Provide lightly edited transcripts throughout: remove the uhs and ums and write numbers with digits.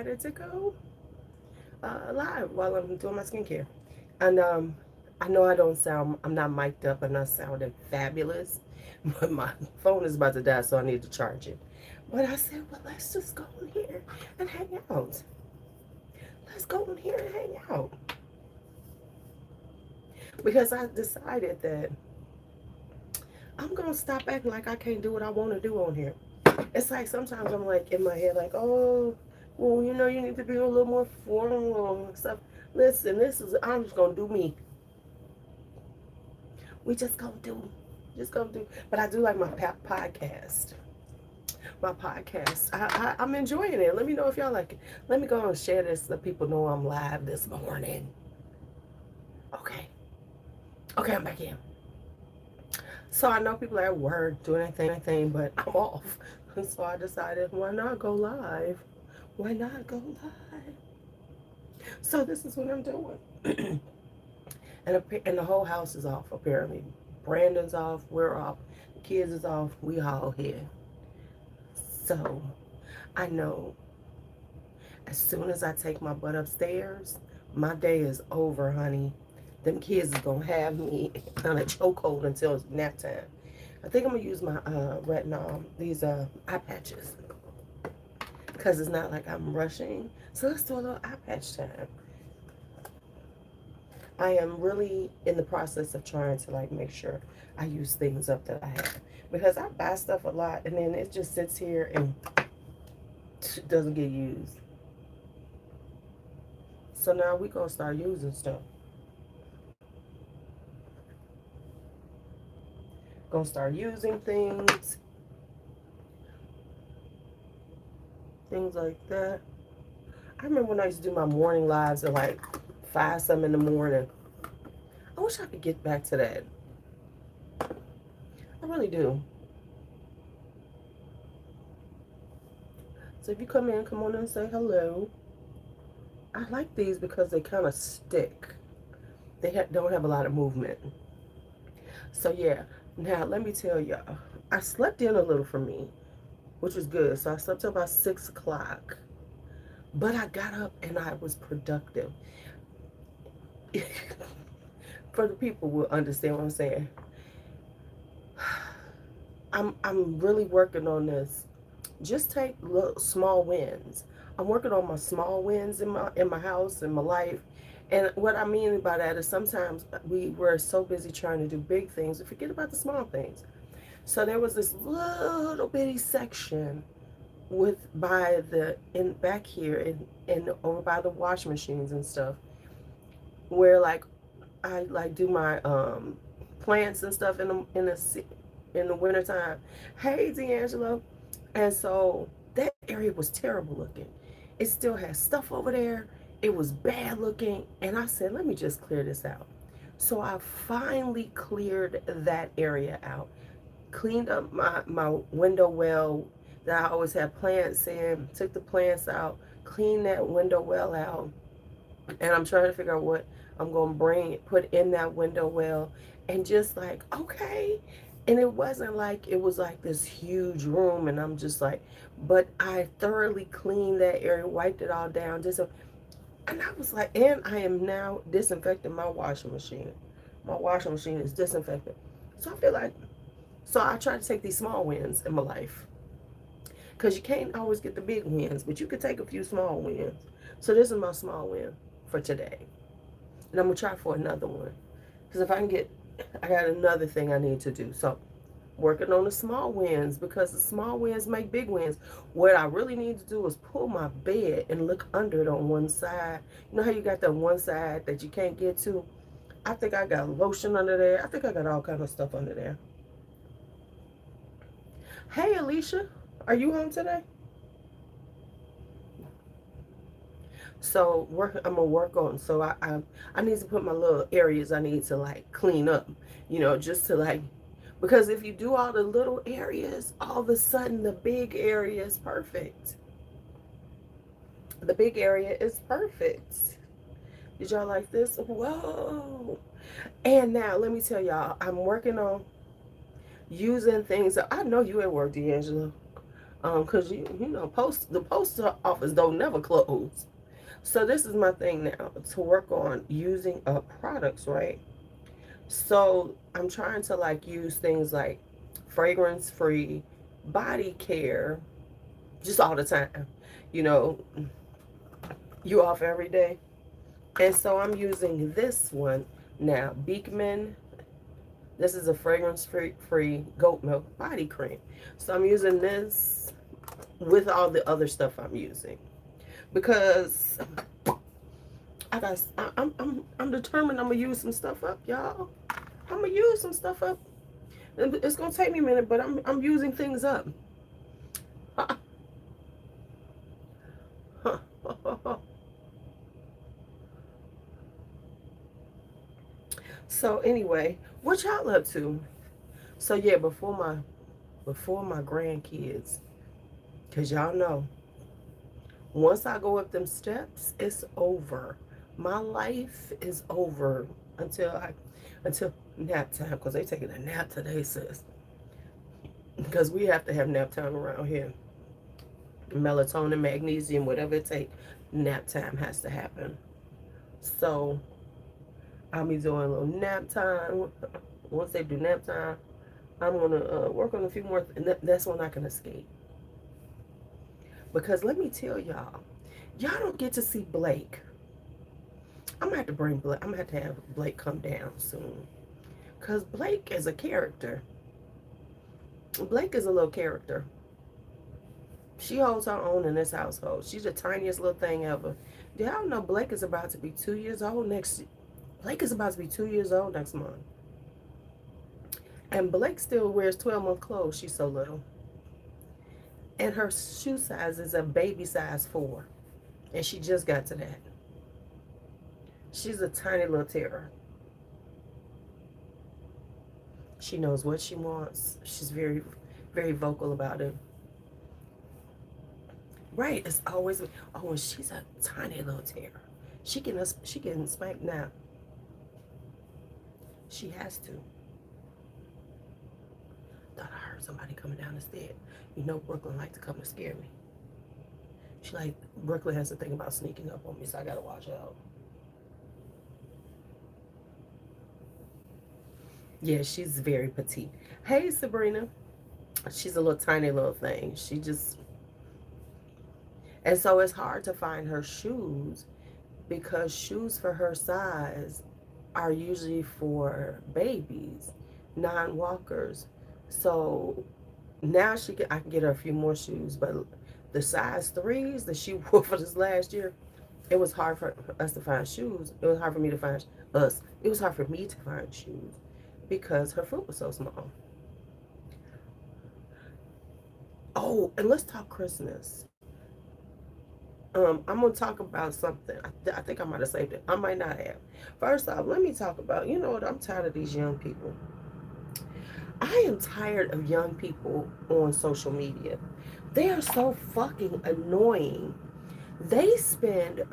to go live while I'm doing my skincare. And I know I don't sound, I'm not mic'd up, I'm not sounding fabulous, but my phone is about to die, so I need to charge it. But I said, well, let's just go in here and hang out. Let's go in here and hang out. Because I decided that I'm going to stop acting like I can't do what I want to do on here. It's like sometimes I'm like in my head, like, oh, well, you know, you need to be a little more formal and stuff. Listen, I'm just going to do me. We just gonna do. But I do like my podcast. My podcast. I'm enjoying it. Let me know if y'all like it. Let me go and share this. Let people know I'm live this morning. Okay. Okay, I'm back in. So I know people are at work doing anything, but I'm off. So I decided, why not go live? Why not go live? So this is what I'm doing. And the whole house is off, apparently. Brandon's off. We're off. The kids is off. We all here. So I know as soon as I take my butt upstairs, my day is over, honey. Them kids is gonna have me on a chokehold until it's nap time. I think I'm gonna use my retinol, these eye patches, because it's not like I'm rushing. So let's do a little eye patch time. I am really in the process of trying to like make sure I use things up that I have, because I buy stuff a lot and then it just sits here and doesn't get used. So now we're gonna start using stuff. Gonna start using things like that. I remember when I used to do my morning lives at like 5 something in the morning. I wish I could get back to that. I really do. So if you come in, come on in and say hello. I like these because they kind of stick. They don't have a lot of movement. So yeah, now let me tell y'all. I slept in a little for me, which was good. So I slept till about 6 o'clock. But I got up and I was productive. For the people who understand what I'm saying. I'm really working on this. Just take little small wins. I'm working on my small wins in my house, in my life. And what I mean by that is sometimes we're so busy trying to do big things, we forget about the small things. So there was this little bitty section back here and over by the wash machines and stuff, where like I like do my plants and stuff in the wintertime. Hey, D'Angelo. And so that area was terrible looking. It still has stuff over there. It was bad looking. And I said, let me just clear this out. So I finally cleared that area out. Cleaned up my window well that I always had plants in. Took the plants out. Cleaned that window well out. And I'm trying to figure out what I'm going to put in that window well. And just like, okay. And it wasn't like it was like this huge room. And I'm just like, but I thoroughly cleaned that area, wiped it all down. And I was like, and I am now disinfecting my washing machine. My washing machine is disinfected. So I feel like, so I try to take these small wins in my life. Because you can't always get the big wins, but you can take a few small wins. So this is my small win for today. And I'm going to try for another one. Because if I can I got another thing I need to do. So working on the small wins, because the small wins make big wins. What I really need to do is pull my bed and look under it on one side. You know how you got that one side that you can't get to? I think I got lotion under there. I think I got all kind of stuff under there. Hey, Alicia, are you home today? So I'm gonna work on. So I need to put my little areas I need to like clean up. You know, just to like, because if you do all the little areas, all of a sudden the big area is perfect. The big area is perfect. Did y'all like this? Whoa! And now let me tell y'all, I'm working on using things. I know you at work, D'Angelo. Because the post office don't never close. So this is my thing now, to work on using products, right? So I'm trying to like use things like fragrance free body care just all the time. You know, you off every day. And so I'm using this one now, Beekman. This is a fragrance free goat milk body cream. So I'm using this with all the other stuff I'm using because I'm determined I'm gonna use some stuff up, y'all. I'm gonna use some stuff up. It's gonna take me a minute, but I'm using things up. So anyway, what y'all up to? So yeah, before my grandkids, cause y'all know, once I go up them steps, it's over. My life is over until nap time, cause they taking a nap today, sis. Because we have to have nap time around here. Melatonin, magnesium, whatever it takes, nap time has to happen. So I'll be doing a little nap time. Once they do nap time, I'm gonna work on a few more. That's when I can escape. Because let me tell y'all don't get to see Blake. I'm gonna have to bring Blake. I'm gonna have Blake come down soon. Cause Blake is a character. Blake is a little character. She holds her own in this household. She's the tiniest little thing ever. Do y'all know Blake is about to be 2 years old next? Blake is about to be 2 years old next month. And Blake still wears 12-month clothes. She's so little. And her shoe size is a baby size 4. And she just got to that. She's a tiny little terror. She knows what she wants. She's very, very vocal about it. Right, it's always, oh, and she's a tiny little terror. She can smack now. She has to. Thought I heard somebody coming down the stairs. You know Brooklyn like to come and scare me. Brooklyn has to think about sneaking up on me, so I gotta watch out. Yeah, she's very petite. Hey, Sabrina. She's a little tiny little thing. And so it's hard to find her shoes because shoes for her size are usually for babies, non-walkers. So now I can get her a few more shoes, but the size 3s that she wore for this last year, it was hard for us to find shoes. It was hard for me to find us. It was hard for me to find shoes because her foot was so small. Oh, and let's talk Christmas. I'm gonna talk about something. I think I might have saved it. I might not have. First off, let me talk about. You know what? I'm tired of these young people. I am tired of young people on social media. They are so fucking annoying. They spend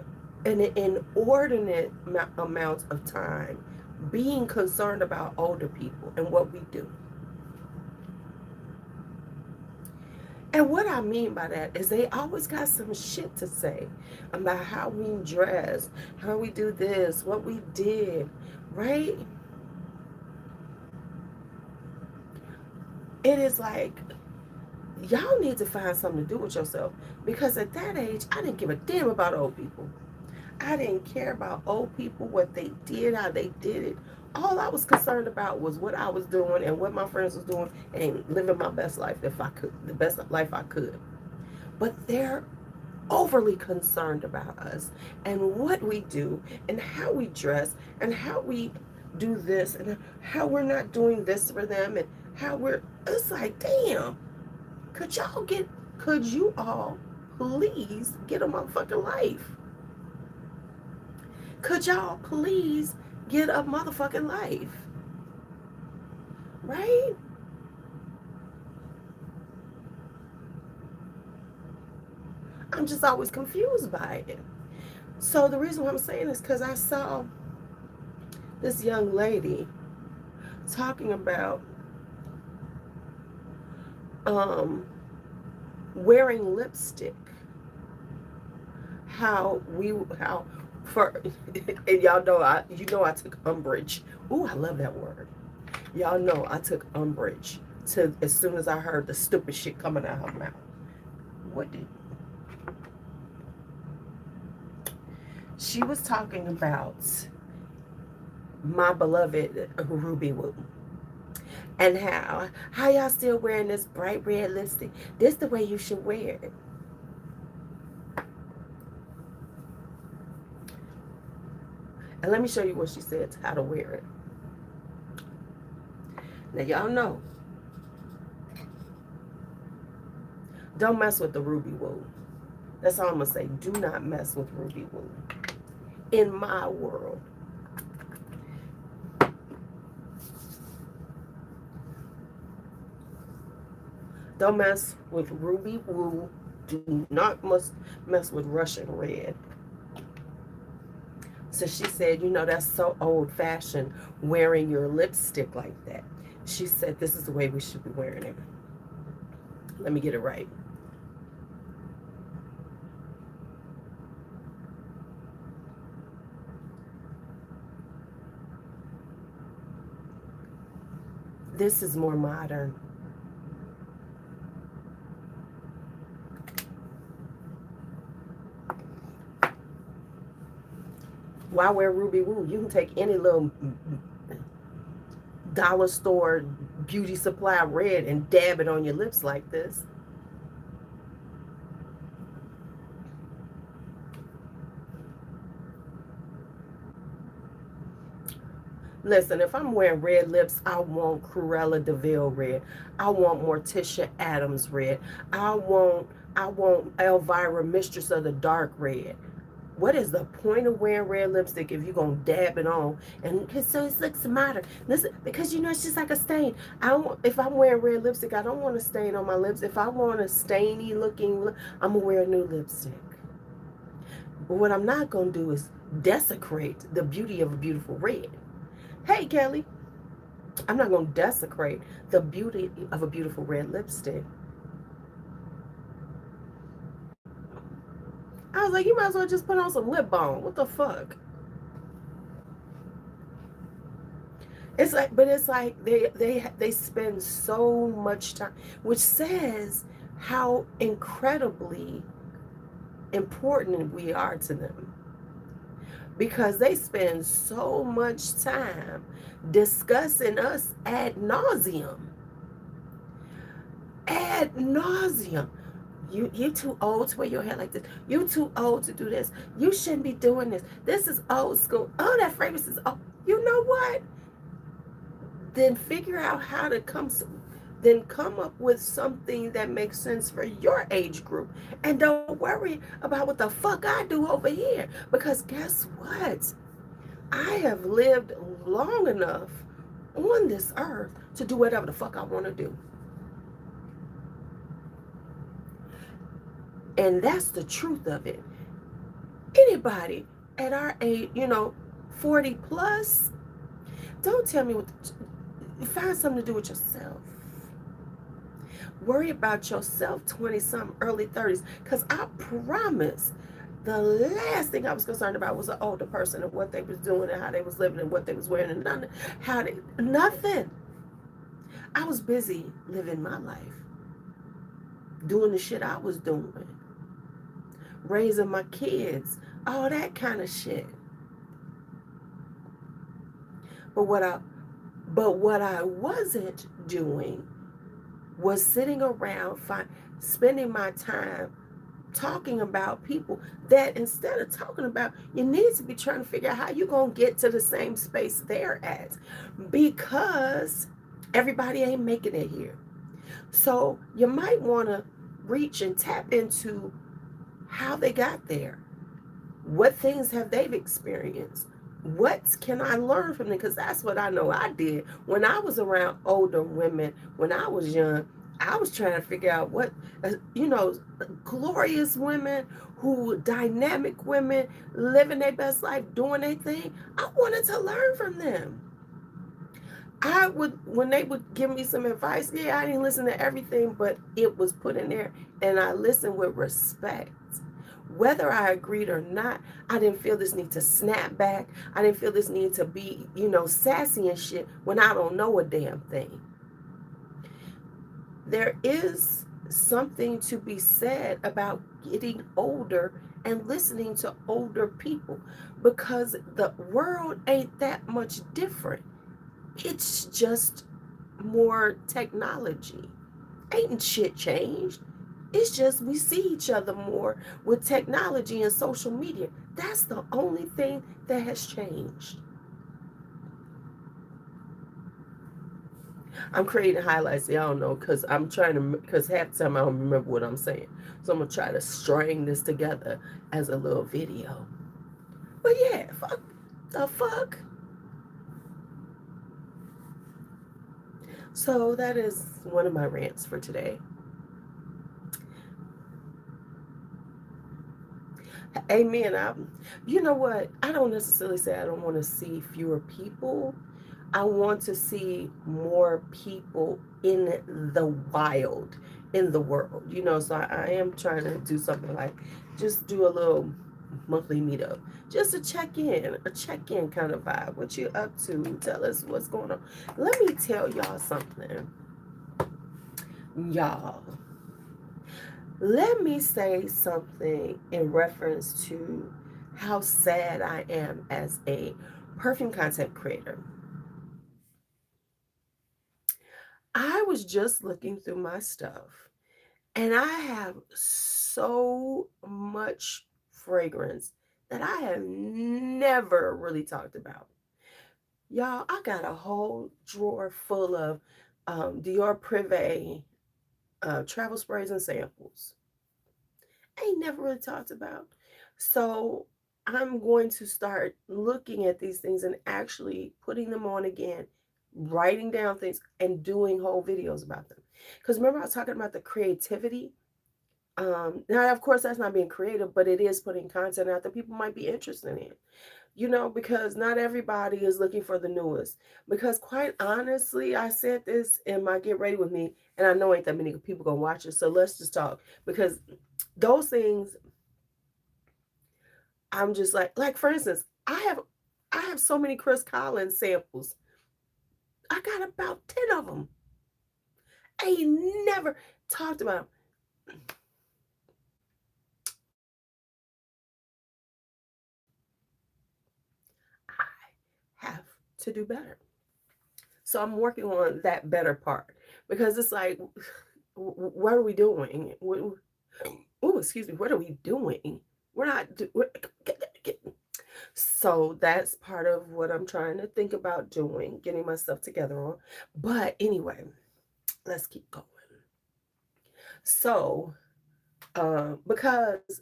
an inordinate amount of time being concerned about older people and what we do. And what I mean by that is they always got some shit to say about how we dress, how we do this, what we did, right? It is like, y'all need to find something to do with yourself. Because at that age, I didn't give a damn about old people. I didn't care about old people, what they did, how they did it. All I was concerned about was what I was doing and what my friends was doing and living my best life if I could, the best life I could. But they're overly concerned about us and what we do and how we dress and how we do this and how we're not doing this for them and how it's like, damn, could you all please get a motherfucking life? Could y'all please get a motherfucking life? Right? I'm just always confused by it. So the reason why I'm saying this because I saw this young lady talking about wearing lipstick. How for and y'all know I took umbrage. Ooh, I love that word. Y'all know I took umbrage to as soon as I heard the stupid shit coming out of her mouth. What did she was talking about my beloved LuuLuu, and how y'all still wearing this bright red lipstick? This the way you should wear it. And let me show you what she said, how to wear it. Now y'all know, don't mess with the LuuLuu. That's all I'm gonna say. Do not mess with LuuLuu. In my world. Don't mess with LuuLuu. Do not mess with Russian red. So she said, you know, that's so old-fashioned, wearing your lipstick like that. She said, this is the way we should be wearing it. Let me get it right. This is more modern. Why wear LuuLuu? You can take any little dollar store beauty supply red and dab it on your lips like this. Listen, if I'm wearing red lips, I want Cruella de Vil red. I want Morticia Adams red. I want Elvira, Mistress of the Dark red. What is the point of wearing red lipstick if you're going to dab it on? And so it looks modern. Listen, because you know, it's just like a stain. If I'm wearing red lipstick, I don't want a stain on my lips. If I want a stainy looking, I'm going to wear a new lipstick. But what I'm not going to do is desecrate the beauty of a beautiful red. Hey, Kelly. I'm not going to desecrate the beauty of a beautiful red lipstick. I was like, you might as well just put on some lip balm. What the fuck? It's like, but it's like they spend so much time, which says how incredibly important we are to them. Because they spend so much time discussing us ad nauseum. Ad nauseum. You too old to wear your hair like this. You too old to do this. You shouldn't be doing this. This is old school. Oh, that fragrance is old. You know what? Then figure out how to come up with something that makes sense for your age group. And don't worry about what the fuck I do over here. Because guess what? I have lived long enough on this earth to do whatever the fuck I want to do. And that's the truth of it. Anybody at our age, 40 plus, don't tell me find something to do with yourself. Worry about yourself, 20-something, early 30s. Because I promise, the last thing I was concerned about was an older person and what they was doing and how they was living and what they was wearing and nothing. I was busy living my life. Doing the shit I was doing. Raising my kids. All that kind of shit. But what I wasn't doing was sitting around spending my time talking about people that instead of talking about, you need to be trying to figure out how you're going to get to the same space they're at, because everybody ain't making it here. So you might want to reach and tap into how they got there. What things have they experienced? What can I learn from them? Because that's what I know I did. When I was around older women, when I was young, I was trying to figure out what, glorious women, dynamic women, living their best life, doing their thing. I wanted to learn from them. I would, when they would give me some advice, yeah, I didn't listen to everything, but it was put in there and I listened with respect. Whether I agreed or not, I didn't feel this need to snap back. I didn't feel this need to be, sassy and shit when I don't know a damn thing. There is something to be said about getting older and listening to older people, because the world ain't that much different. It's just more technology. Ain't shit changed. It's just we see each other more with technology and social media. That's the only thing that has changed. I'm creating highlights. I don't know, because I'm trying to, because half the time I don't remember what I'm saying. So I'm going to try to string this together as a little video. But yeah, fuck the fuck. So that is one of my rants for today. Amen. You know what? I don't necessarily say I don't want to see fewer people. I want to see more people in the wild, in the world. So I am trying to do something like just do a little monthly meetup, just a check-in kind of vibe. What you up to? Tell us what's going on. Let me tell y'all something. Y'all, let me say something in reference to how sad I am as a perfume content creator. I was just looking through my stuff and I have so much fragrance that I have never really talked about. Y'all, I got a whole drawer full of Dior Privé travel sprays and samples. I ain't never really talked about. So I'm going to start looking at these things and actually putting them on again, writing down things and doing whole videos about them. Because remember, I was talking about the creativity. Now, of course, that's not being creative, but it is putting content out that people might be interested in. Because not everybody is looking for the newest. Because quite honestly, I said this in my Get Ready With Me, and I know ain't that many people gonna watch it, so let's just talk. Because those things, I'm just like for instance, I have so many Chris Collins samples. I got about 10 of them. I ain't never talked about them. I have to do better. So I'm working on that better part, because it's like, what are we doing? Oh, excuse me. What are we doing? We're not. So that's part of what I'm trying to think about doing, getting myself together on. But anyway, let's keep going. So, because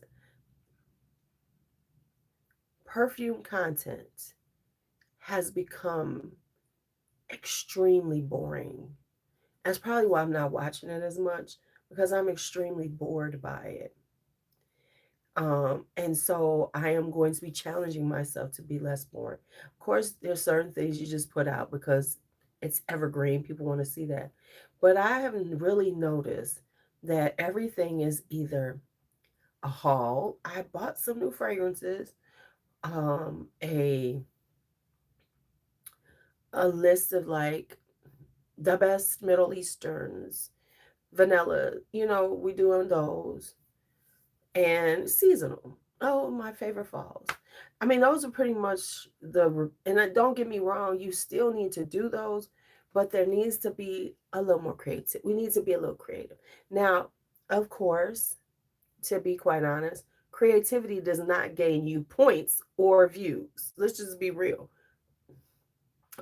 perfume content has become extremely boring. That's probably why I'm not watching it as much, because I'm extremely bored by it. And so I am going to be challenging myself to be less boring. Of course, there's certain things you just put out because it's evergreen. People want to see that. But I haven't really noticed that everything is either a haul. I bought some new fragrances, a list of like the best Middle Easterns, vanilla, we doing those, and seasonal. Oh, my favorite falls. I mean, those are pretty much and don't get me wrong, you still need to do those, but there needs to be a little more creative. We need to be a little creative. Now, of course, to be quite honest, creativity does not gain you points or views. Let's just be real.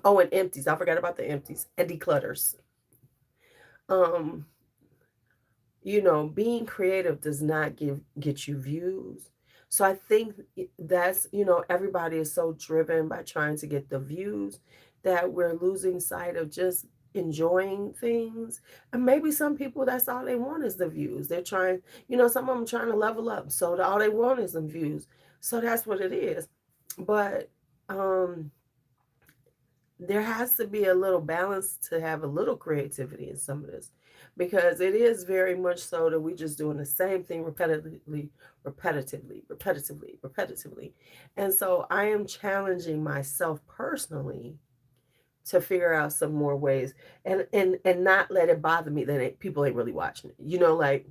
Oh, and empties. I forgot about the empties and declutters. Um, being creative does not get you views. So I think that's, everybody is so driven by trying to get the views that we're losing sight of just enjoying things. And maybe some people, that's all they want is the views. They're trying, some of them trying to level up. So all they want is some views. So that's what it is. But there has to be a little balance to have a little creativity in some of this, because it is very much so that we just doing the same thing repetitively. And so I am challenging myself personally to figure out some more ways, and not let it bother me that people ain't really watching it. Like,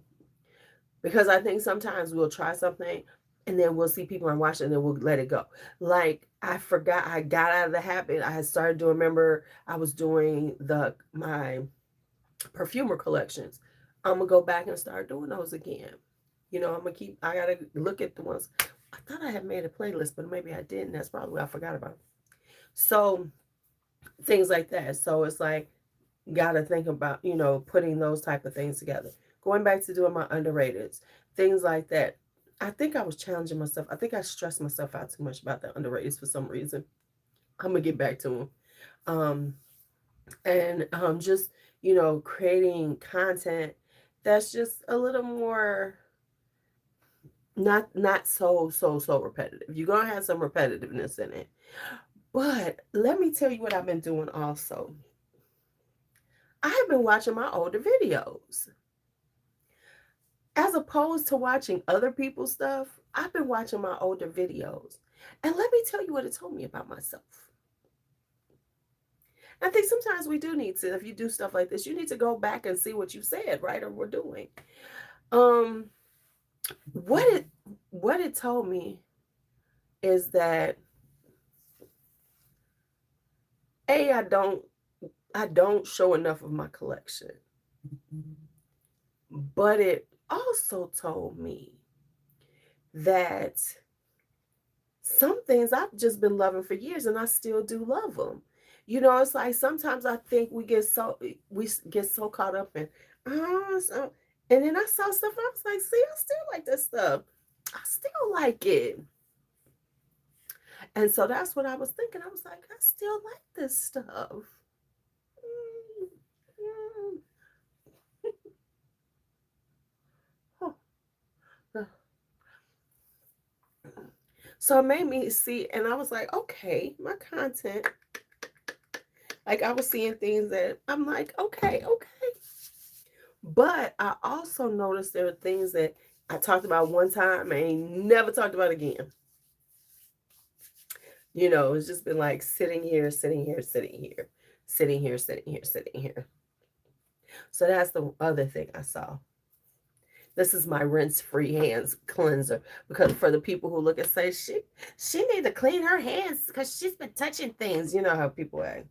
because I think sometimes we'll try something and then we'll see people aren't watching and then we'll let it go. Like, I forgot, I got out of the habit. I had started to remember I was doing my perfumer collections. I'm gonna go back and start doing those again. I gotta look at the ones. I thought I had made a playlist, but maybe I didn't. That's probably what I forgot about. So things like that. So it's like, gotta think about, putting those type of things together. Going back to doing my underrateds, things like that. I think I was challenging myself. I think I stressed myself out too much about the underrateds for some reason. I'm gonna get back to them. Um, and just, creating content that's just a little more, not so repetitive. You're gonna have some repetitiveness in it. But let me tell you what I've been doing also. I have been watching my older videos. As opposed to watching other people's stuff, I've been watching my older videos. And let me tell you what it told me about myself. I think sometimes we do need to, if you do stuff like this, you need to go back and see what you said, right? Or we're doing. Um, what it told me is that I don't show enough of my collection. But it also told me that some things I've just been loving for years and I still do love them. It's like sometimes I think we get so caught up in, so, and then I saw stuff and I was like, see, I still like this stuff. I still like it. And so that's what I was thinking. I was like, I still like this stuff. Mm, mm. Huh. So it made me see, and I was like, okay, my content, like I was seeing things that I'm like, okay, okay. But I also noticed there were things that I talked about one time and ain't never talked about again. It's just been like sitting here, sitting here, sitting here, sitting here, sitting here, sitting here. So that's the other thing I saw. This is my rinse-free hands cleanser, because for the people who look and say she need to clean her hands because she's been touching things. You know how people act.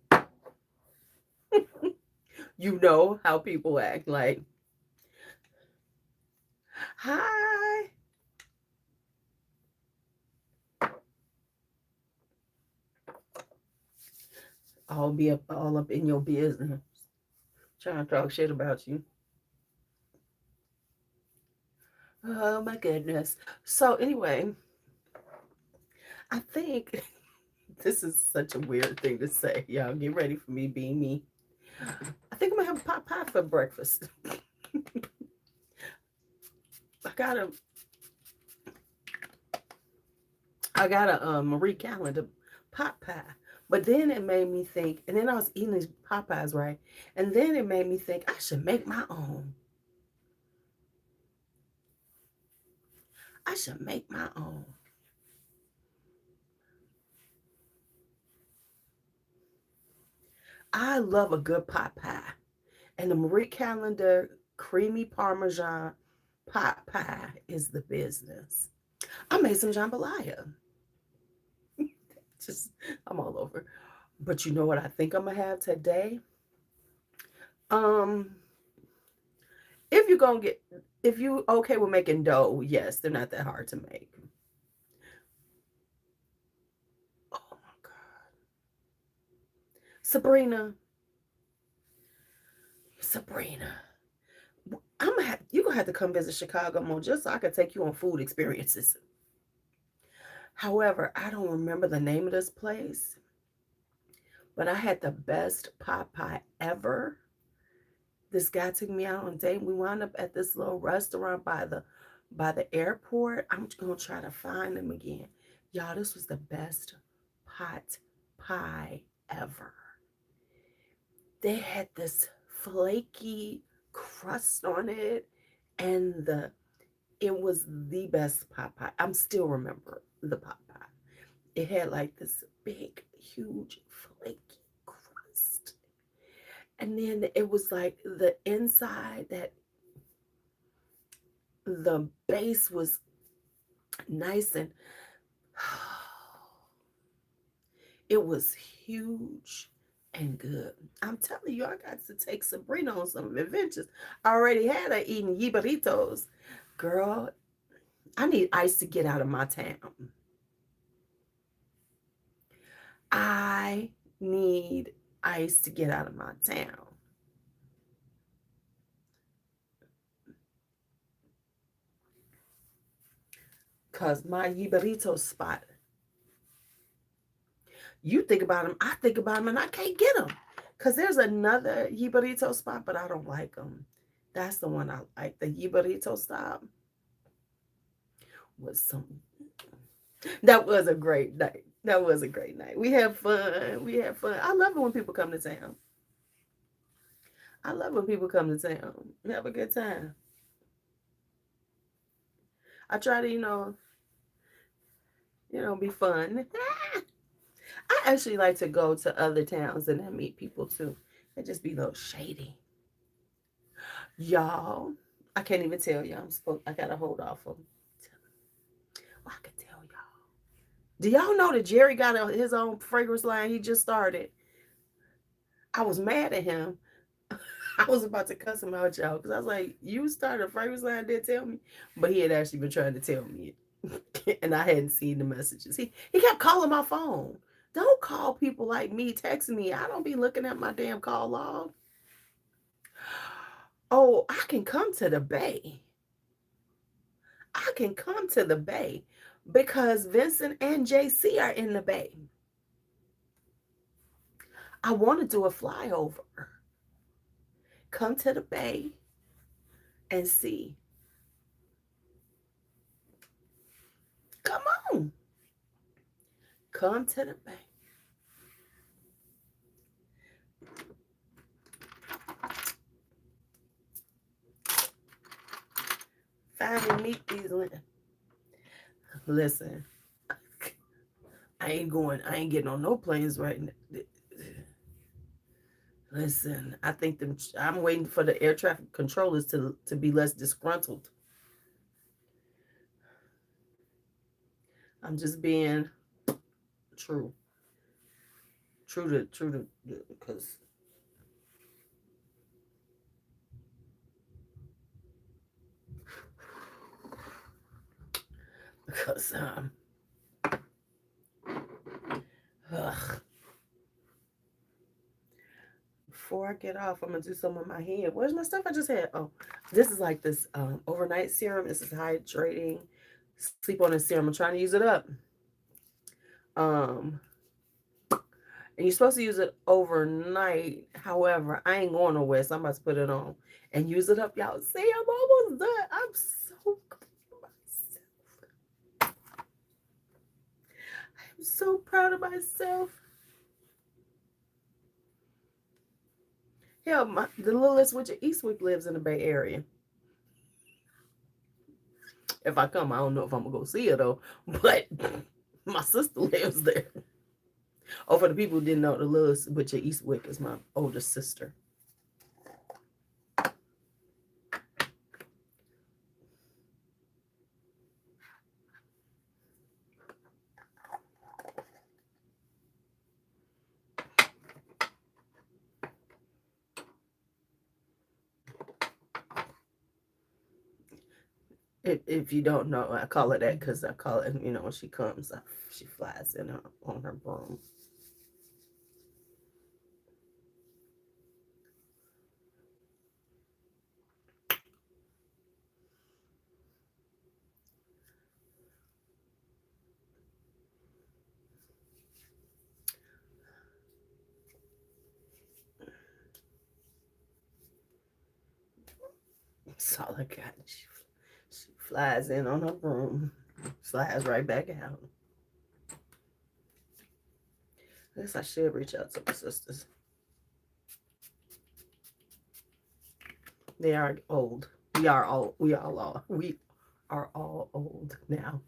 You know how people act. Like, hi. I'll be all up in your business, trying to talk shit about you. Oh my goodness. So anyway, I think this is such a weird thing to say. Y'all get ready for me being me. I think I'm gonna have a pot pie for breakfast. I got a Marie Calendar pot pie. But then it made me think, and then I was eating these pot pies, right? And then it made me think I should make my own. I should make my own. I love a good pot pie. And the Marie Calendar creamy Parmesan pot pie is the business. I made some jambalaya. Just, I'm all over. But you know what I think I'm gonna have today? Um, if you're gonna get, if you okay with making dough, yes, they're not that hard to make. Oh my God, Sabrina, Sabrina, you gonna have to come visit Chicago more just so I can take you on food experiences. However, I don't remember the name of this place, but I had the best pot pie ever. This guy took me out on a date. We wound up at this little restaurant by the airport. I'm gonna try to find him again. Y'all, this was the best pot pie ever. they had this flaky crust on it, and it was the best pot pie. I'm still remember the pot pie. It had like this big, huge, flaky crust. And then it was like the inside, that the base was nice, and it was huge and good. I'm telling you, I got to take Sabrina on some adventures. I already had her eating yibaritos. Girl, I need ice to get out of my town. I need ice to get out of my town. Because my yibarito spot, you think about them, I think about them, and I can't get them. Because there's another yibarito spot, but I don't like them. That's the one I like. The yibarito stop was some. That was a great night. That was a great night. We had fun. We had fun. I love it when people come to town. I love when people come to town. We have a good time. I try to, be fun. I actually like to go to other towns and then meet people too. And just be a little shady. Y'all, I can't even tell y'all. I gotta hold off on. I can tell y'all. Do y'all know that Jerry got his own fragrance line he just started? I was mad at him. I was about to cuss him out, y'all, because I was like, you started a fragrance line, didn't tell me. But he had actually been trying to tell me it. And I hadn't seen the messages. He kept calling my phone. Don't call people like me, texting me. I don't be looking at my damn call log. Oh, I can come to the Bay. I can come to the Bay because Vincent and JC are in the Bay. I want to do a flyover. Come to the Bay and see. Come on. Come to the Bay. Finally meet these women. Listen, I ain't getting on no planes right now. Listen, I'm waiting for the air traffic controllers to be less disgruntled. I'm just being true. True to, because ugh. Before I get off, I'm gonna do some on my head. Where's my stuff I just had? Oh, this is like this overnight serum. This is hydrating sleep on a serum. I'm trying to use it up. Um, and you're supposed to use it overnight. However, I ain't going nowhere, so I'm about to put it on and use it up, y'all. See, I'm almost done. I'm so proud of myself. I'm so proud of myself. Hell, the littlest witch of Eastwick lives in the Bay Area. If I come, I don't know if I'm gonna go see her though. But my sister lives there. Oh, for the people who didn't know, the littlest witch of Eastwick is my older sister. If you don't know, I call it that because I call it, when she comes, she flies in on her broom. That's all I got. She flies in on her broom, slides right back out. I guess I should reach out to my sisters. They are old. We are all. We all are. We are all old now.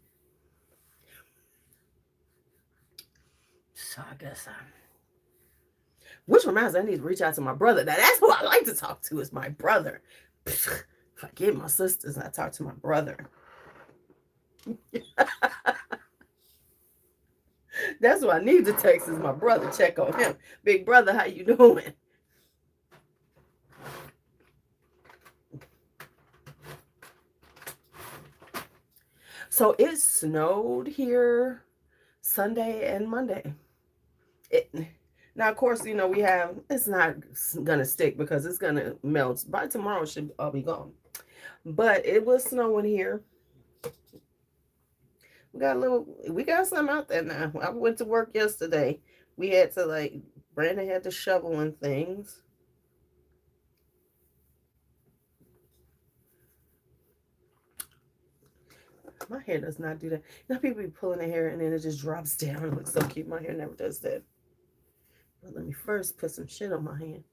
So I guess I. Which reminds me, I need to reach out to my brother. Now that's who I like to talk to. Is my brother. If I get my sisters, I talk to my brother. That's what I need to text is my brother. Check on him. Big brother, how you doing? So it snowed here Sunday and Monday. It now, of course, we have. It's not gonna stick because it's gonna melt by tomorrow. It should all be gone. But it was snowing here. We got some out there now. I went to work yesterday. We had to Brandon had to shovel and things. My hair does not do that. People be pulling their hair and then it just drops down. It looks so cute. My hair never does that. But let me first put some shit on my hand.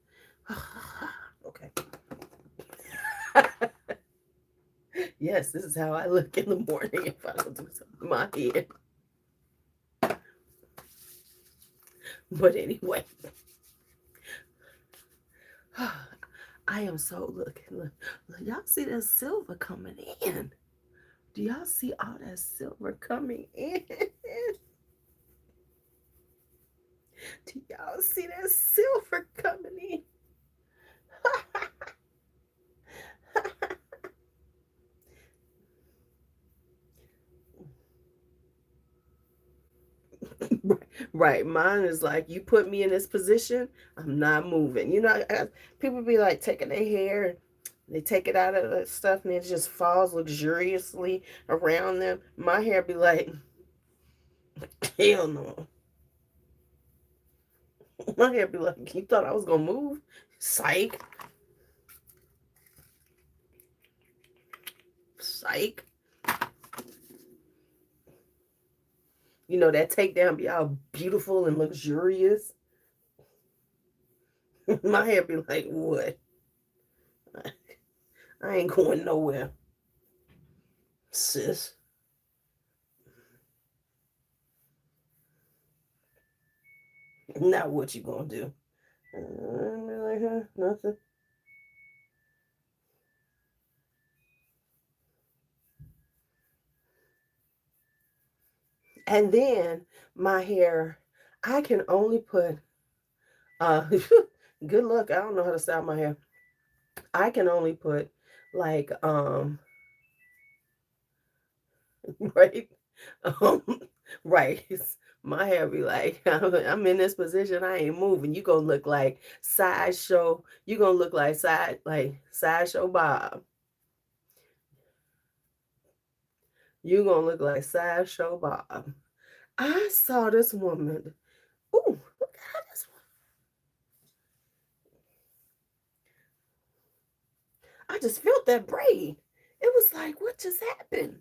Okay. Yes, this is how I look in the morning if I don't do something to my head. But anyway. I am so look. Y'all see that silver coming in? Do y'all see all that silver coming in? Do y'all see that silver coming in? Right. Mine is like, you put me in this position, I'm not moving. People be like taking their hair and they take it out of the stuff and it just falls luxuriously around them. My hair be like, hell no. My hair be like, you thought I was gonna move? Psych. Psych. That takedown be all beautiful and luxurious. My hair be like, what? I ain't going nowhere, sis. Now what you gonna do? Be like, huh? Nothing. And then my hair, I can only put good luck. I don't know how to style my hair. I can only put like right right. My hair be like, I'm in this position, I ain't moving. You gonna look like sideshow. You gonna look like sideshow Bob. You gonna look like sideshow Bob. I saw this woman. Ooh, look at how this one. I just felt that braid. It was like, what just happened?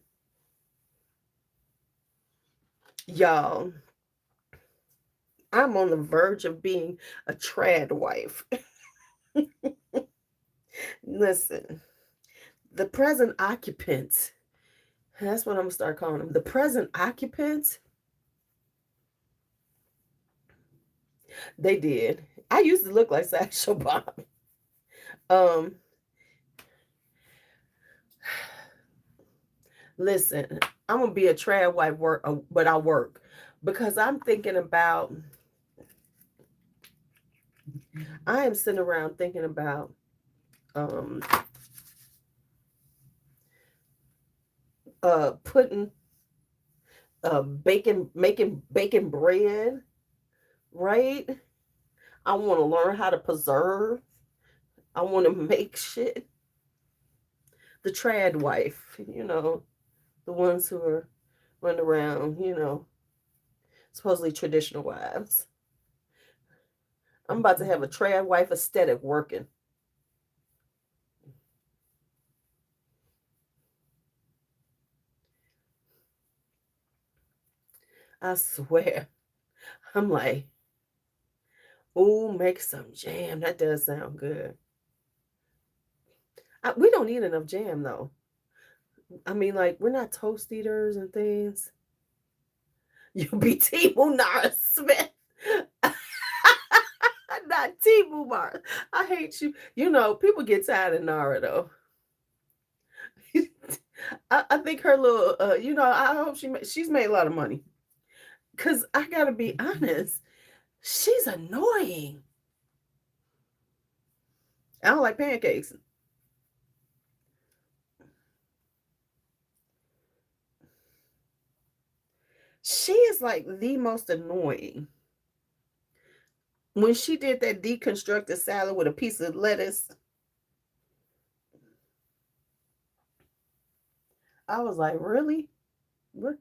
Y'all, I'm on the verge of being a trad wife. Listen, the present occupants, that's what I'm gonna start calling them. The present occupants, they did. I used to look like Sasha Bob. Listen, I'm gonna be a trad wife but I work because I'm thinking about. I am sitting around thinking about putting making bacon bread, right? I want to learn how to preserve. I want to make shit. The trad wife, the ones who are running around, supposedly traditional wives. I'm about to have a trad wife aesthetic working. I swear. I'm like, ooh, make some jam. That does sound good. We don't eat enough jam though. I mean, like we're not toast eaters and things. You be Timu Nara Smith. Not Timu Mara. I hate you. You know, people get tired of Nara though. I think her little, you know, I hope she's made a lot of money. Cause I gotta be honest, she's annoying. I don't like pancakes. She is like the most annoying. When she did that deconstructed salad with a piece of lettuce, I was like, really? What?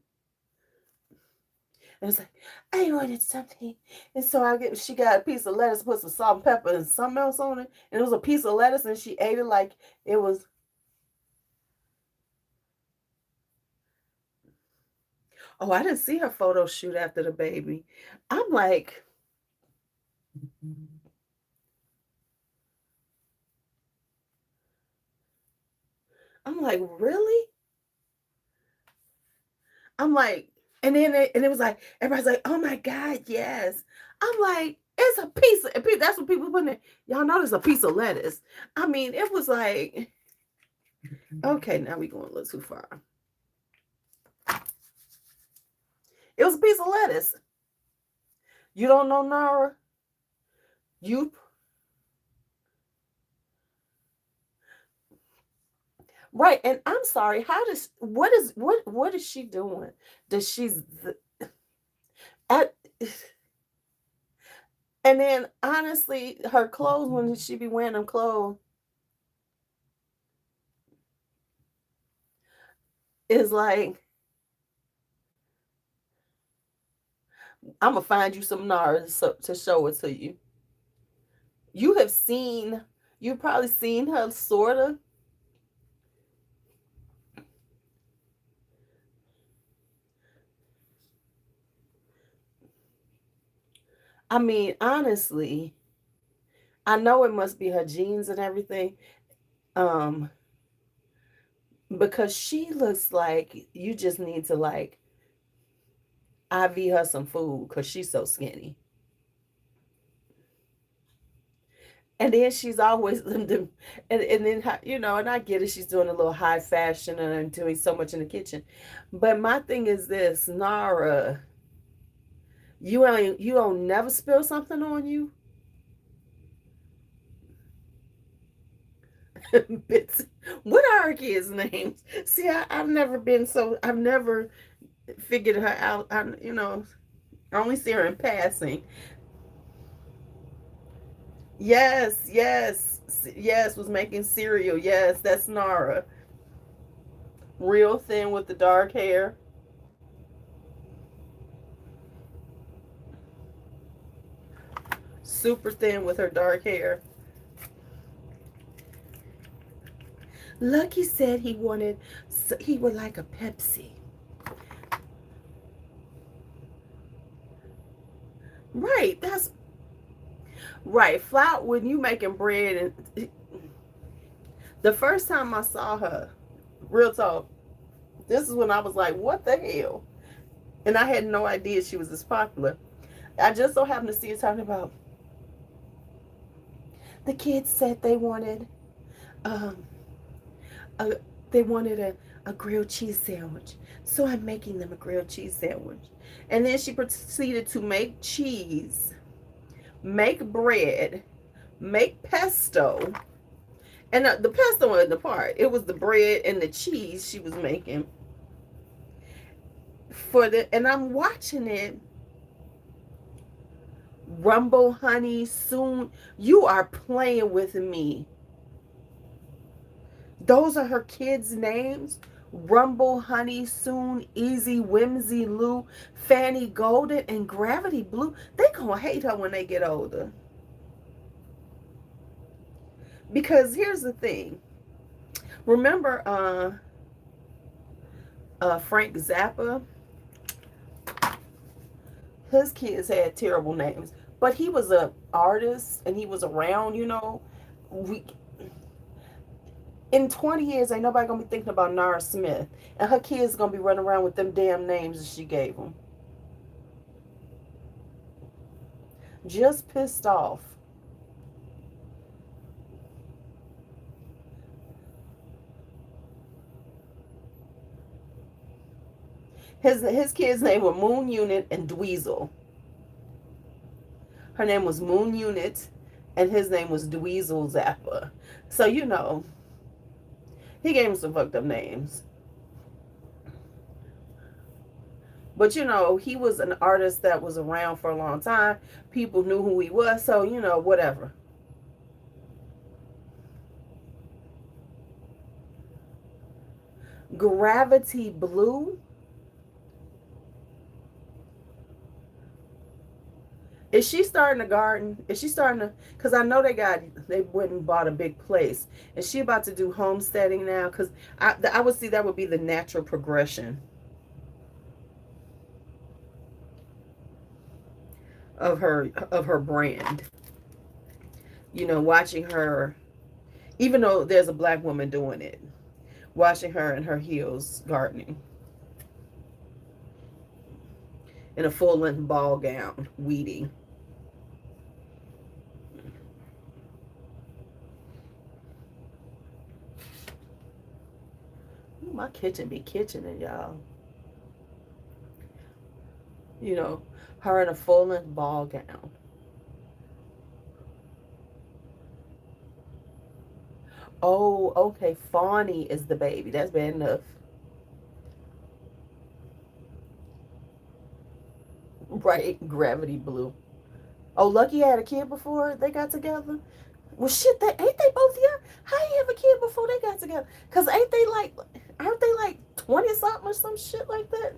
And it's like, I wanted something. And so she got a piece of lettuce, put some salt and pepper and something else on it. And it was a piece of lettuce and she ate it like it was. Oh, I didn't see her photo shoot after the baby. I'm like, I'm like, really? I'm like, and then it was like, everybody's like, oh my God, yes. I'm like, it's a piece of, that's what people put in it. Y'all know it's a piece of lettuce. I mean, it was like, okay, now we going a little too far. It was a piece of lettuce. You don't know Nara? You right? And I'm sorry. How does what is she doing? Does she's at and then honestly, her clothes when she be wearing them clothes is like I'm gonna find you some Nara to show it to you. You have seen, you've probably seen her sorta. I mean, honestly, I know it must be her genes and everything. Um, because she looks like you just need to like IV her some food because she's so skinny. And then she's always and then you know, and I get it, she's doing a little high fashion and doing so much in the kitchen. But my thing is this, Nara, you don't never spill something on you. Bits. What are her kids' names? See, I've never been so I've never figured her out. You know, I only see her in passing. Yes, yes, yes, was making cereal. Yes, that's Nara. Real thin with the dark hair. Super thin with her dark hair. Lucky said he would like a Pepsi. Right, that's right. Flour when you making bread and the first time I saw her, real talk, this is when I was like, what the hell? And I had no idea she was this popular. I just so happened to see her talking about the kids said um a, they wanted a grilled cheese sandwich. So I'm making them a grilled cheese sandwich. And then she proceeded to make cheese, make bread, make pesto. And the pesto wasn't the part. It was the bread and the cheese she was making and I'm watching it. Rumble honey soon. You are playing with me. Those are her kids' names. Rumble, Honey, Soon, Easy, Whimsy, Lou, Fanny Golden, and Gravity Blue. They gonna hate her when they get older. Because here's the thing. Remember Frank Zappa? His kids had terrible names. But he was a artist and he was around, you know. We In 20 years, ain't nobody gonna be thinking about Nara Smith. And her kids gonna be running around with them damn names that she gave them. Just pissed off. His kids' name were Moon Unit and Dweezil. Her name was Moon Unit, and his name was Dweezil Zappa. So he gave him some fucked up names. But he was an artist that was around for a long time. People knew who he was, so whatever. Gravity Blue. Is she starting a garden? Is she starting to? Because I know they went and bought a big place. Is she about to do homesteading now? Because I would see that would be the natural progression of her brand. Watching her, even though there's a black woman doing it, watching her in her heels gardening in a full length ball gown, weeding. My kitchen be kitchening, y'all. Her in a full length ball gown. Oh, okay. Fawny is the baby. That's bad enough. Right, Gravity Blue. Oh, Lucky had a kid before they got together. Well, shit, ain't they both young? How you have a kid before they got together? Cause aren't they like 20 something or some shit like that?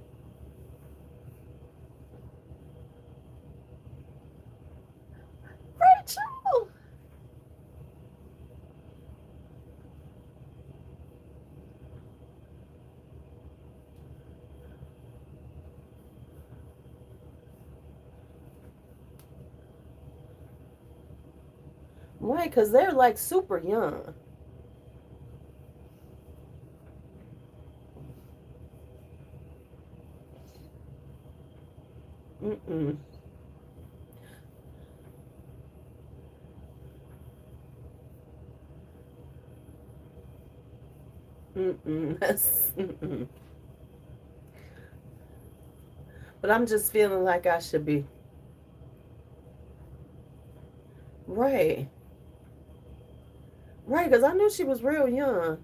Rachel. Right, because they're like super young. Mm-mm. Mm-mm. Mm-mm. But I'm just feeling like I should be. Right. Right, because I knew she was real young.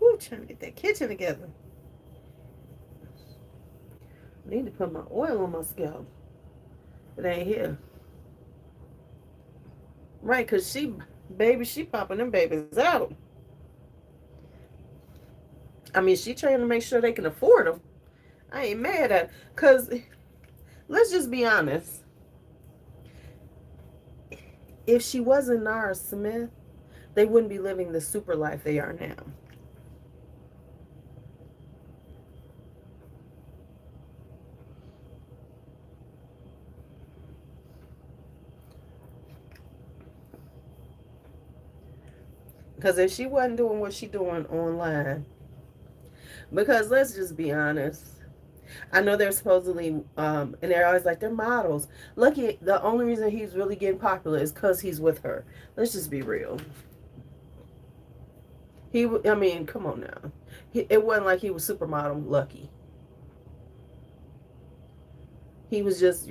Ooh, trying to get that kitchen together. I need to put my oil on my scalp. It ain't here. Right, because she popping them babies out. I mean, she trying to make sure they can afford them. I ain't mad at her. Because let's just be honest. If she wasn't Nara Smith, they wouldn't be living the super life they are now. Because if she wasn't doing what she doing online, because let's just be honest, I know they're supposedly, and they're always like, they're models. Lucky, the only reason he's really getting popular is because he's with her. Let's just be real. I mean, come on now. It wasn't like he was supermodel Lucky. He was just,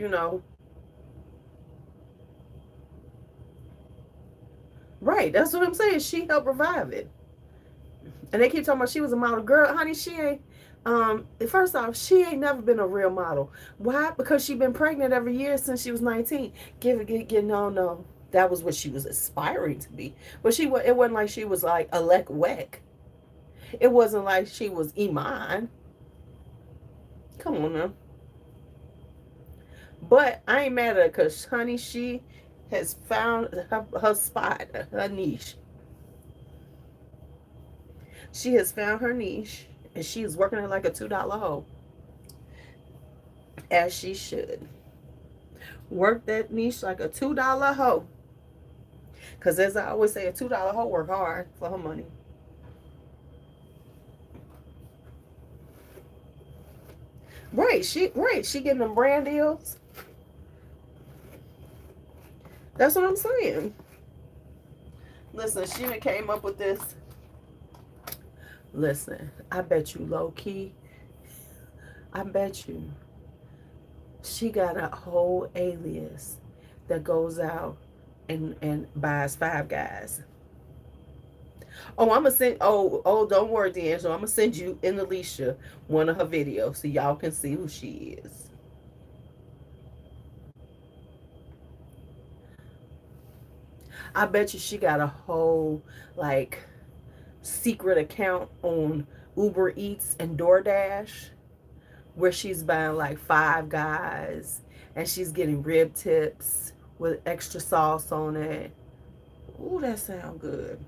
right. That's what I'm saying. She helped revive it. And they keep talking about she was a model. Girl, honey, she ain't. First off, she ain't never been a real model. Why? Because she been pregnant every year since she was 19. No. That was what she was aspiring to be. But it wasn't like she was like Alec Weck. It wasn't like she was Iman. Come on now. But I ain't mad at her because, honey, she has found her spot, her niche. She has found her niche, and she is working it like a $2 hoe, as she should. Work that niche like a $2 hoe. Because as I always say, a $2 hoe work hard for her money. Right, she getting them brand deals. That's what I'm saying. Listen, she came up with this. Listen, I bet you low key, I bet you she got a whole alias that goes out and buys Five Guys. Oh, I'm gonna send. Don't worry, D'Angelo. I'm gonna send you and Alicia one of her videos so y'all can see who she is. I bet you she got a whole like secret account on Uber Eats and DoorDash where she's buying like Five Guys and she's getting rib tips with extra sauce on it. Ooh, that sound good.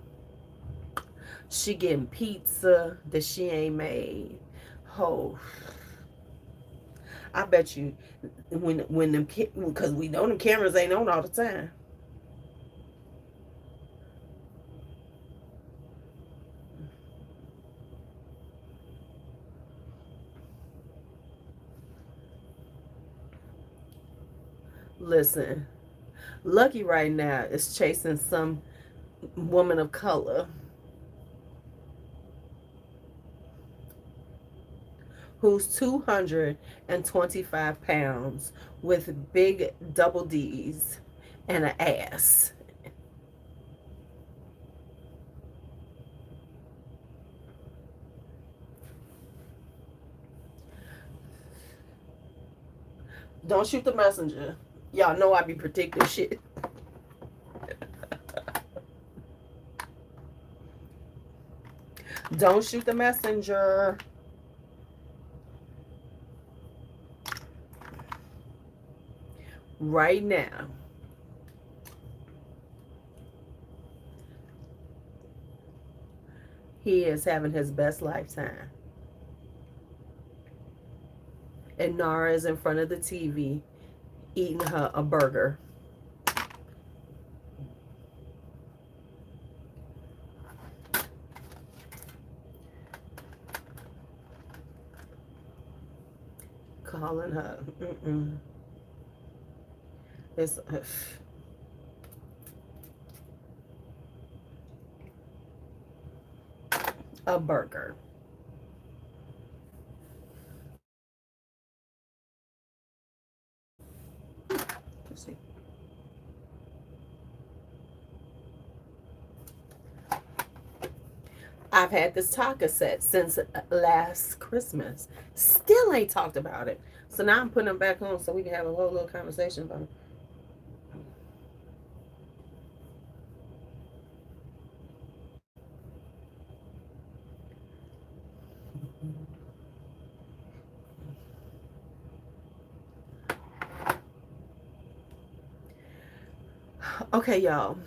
She getting pizza that she ain't made. Oh, I bet you when them because we know them cameras ain't on all the time. Listen, Lucky right now is chasing some woman of color who's 225 pounds with big double D's and an ass. Don't shoot the messenger. Y'all know I be predicting shit. Don't shoot the messenger. Right now. He is having his best lifetime. And Nara is in front of the TV eating her a burger. Calling her. It's a burger. Let's see. I've had this taco set since last Christmas. Still ain't talked about it. So now I'm putting them back on so we can have a whole little conversation about it. Okay, y'all.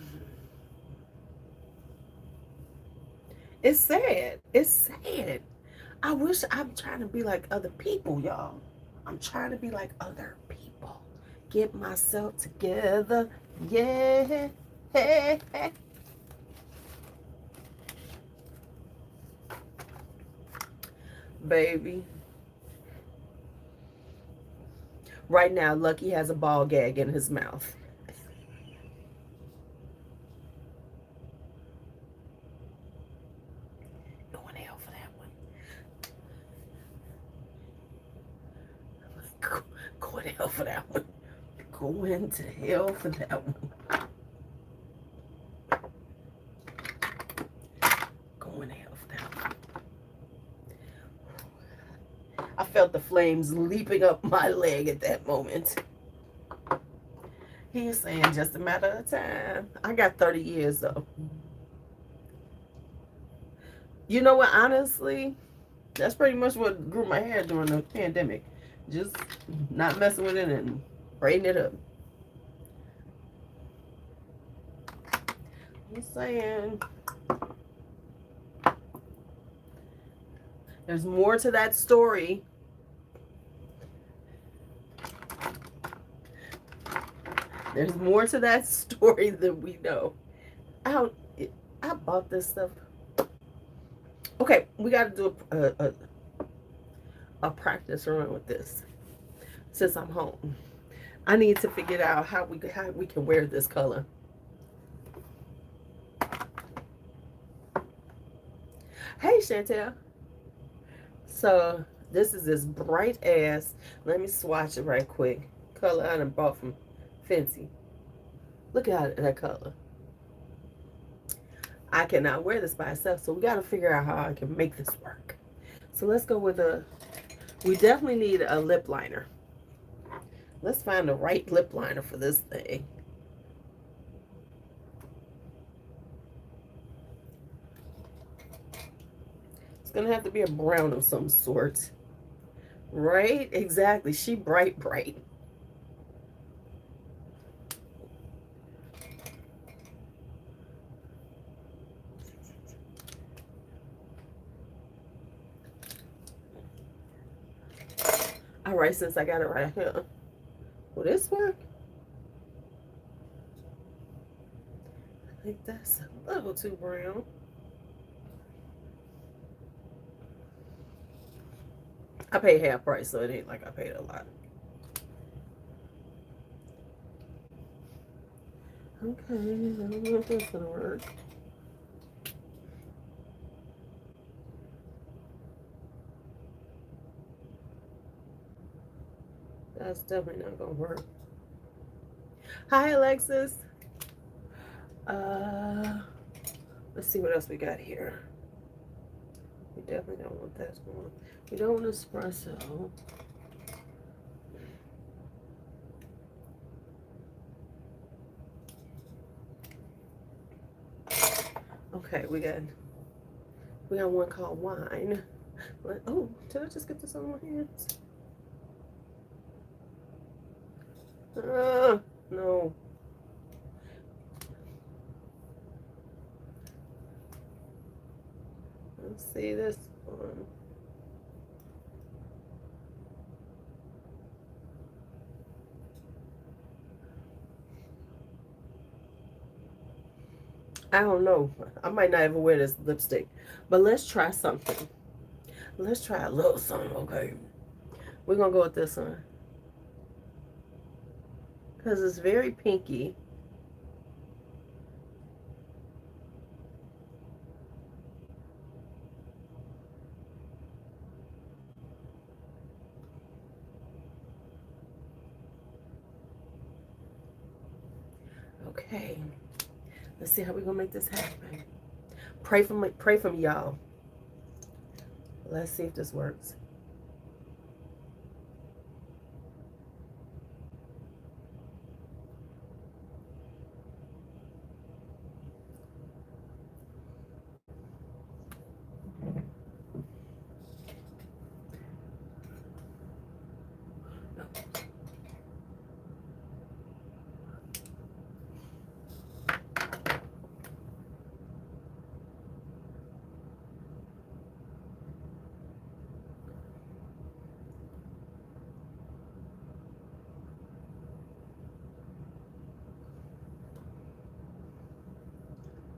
It's sad. It's sad. I wish I'm trying to be like other people, y'all. I'm trying to be like other people. Get myself together. Yeah. Hey, hey. Baby. Right now, Lucky has a ball gag in his mouth. Going to hell for that one. Going to hell for that one. Going to hell for that one. Going to hell for that one. I felt the flames leaping up my leg at that moment. He's saying just a matter of time. I got 30 years though. You know what, honestly, that's pretty much what grew my hair during the pandemic. Just not messing with it and braiding it up. I'm saying there's more to that story. There's more to that story than we know. I don't, I bought this stuff. Okay, we got to do a practice run with this since I'm home. I need to figure out how we can wear this color. Hey, Chantel. So this is this bright ass. Let me swatch it right quick. Color I done bought from Fenty. Look at that color. I cannot wear this by itself, so we got to figure out how I can make this work. So let's go with we definitely need a lip liner. Let's find the right lip liner for this thing. It's going to have to be a brown of some sort. Right? Exactly. She bright, bright. All right, since I got it right here. Will this work? I think that's a little too brown. I paid half price, so it ain't like I paid a lot. Okay, I don't know if that's gonna work. That's definitely not gonna work. Hi, Alexis. Let's see what else we got here. We definitely don't want that one. We don't want espresso. Okay, we got one called wine. Oh, did I just get this on my hands? No. Let's see this one. I don't know. I might not ever wear this lipstick, but let's try something. Let's try a little something, okay? We're gonna go with this one because it's very pinky. Okay, let's see how we're gonna make this happen. Pray for me, y'all. Let's see if this works.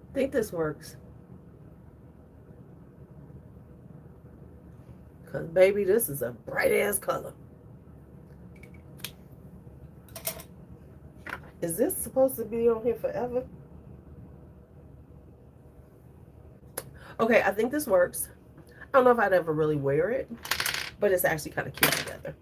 I think this works. Because, baby, this is a bright-ass color. Is this supposed to be on here forever? Okay, I think this works. I don't know if I'd ever really wear it, but it's actually kind of cute together.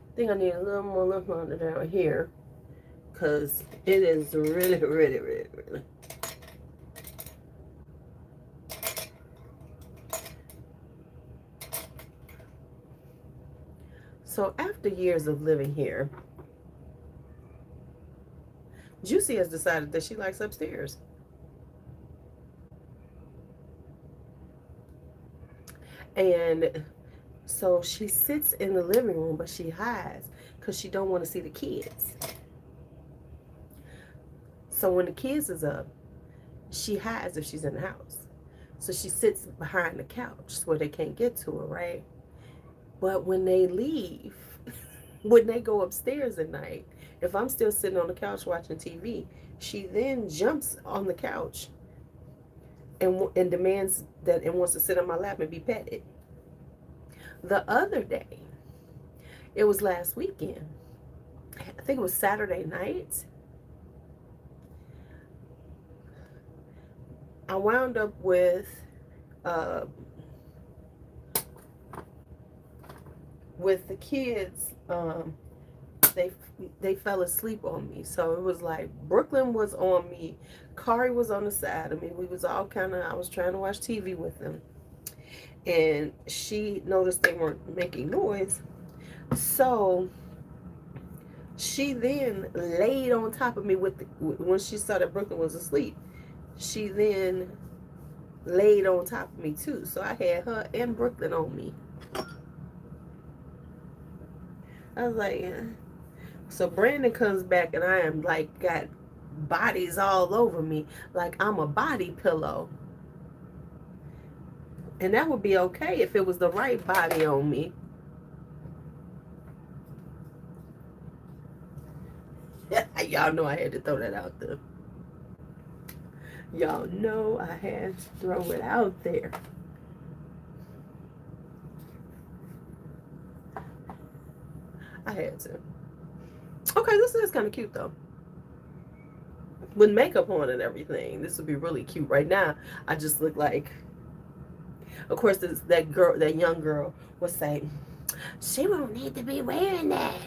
I think I need a little more lip liner down here because it is really, really, really, really. So after years of living here, Juicy has decided that she likes upstairs. And so she sits in the living room, but she hides because she don't want to see the kids. So when the kids is up, she hides if she's in the house. So she sits behind the couch where they can't get to her, right? But when they leave, when they go upstairs at night, if I'm still sitting on the couch watching TV, she then jumps on the couch and demands that and wants to sit on my lap and be petted. The other day, it was last weekend. I think it was Saturday night. I wound up uh, with the kids. They they fell asleep on me, so it was like Brooklyn was on me, Kari was on the side of me. We was all kind of. I was trying to watch TV with them, and she noticed they weren't making noise, so she then laid on top of me when she saw that Brooklyn was asleep. She then laid on top of me too. So I had her and Brooklyn on me. I was like, yeah. So Brandon comes back and I am like got bodies all over me, like I'm a body pillow. And that would be okay if it was the right body on me. Y'all know I had to throw that out there. Y'all know I had to throw it out there. I had to. Okay, this is kind of cute though. With makeup on and everything, this would be really cute. Right now, I just look like. Of course, that young girl was saying, "She won't need to be wearing that."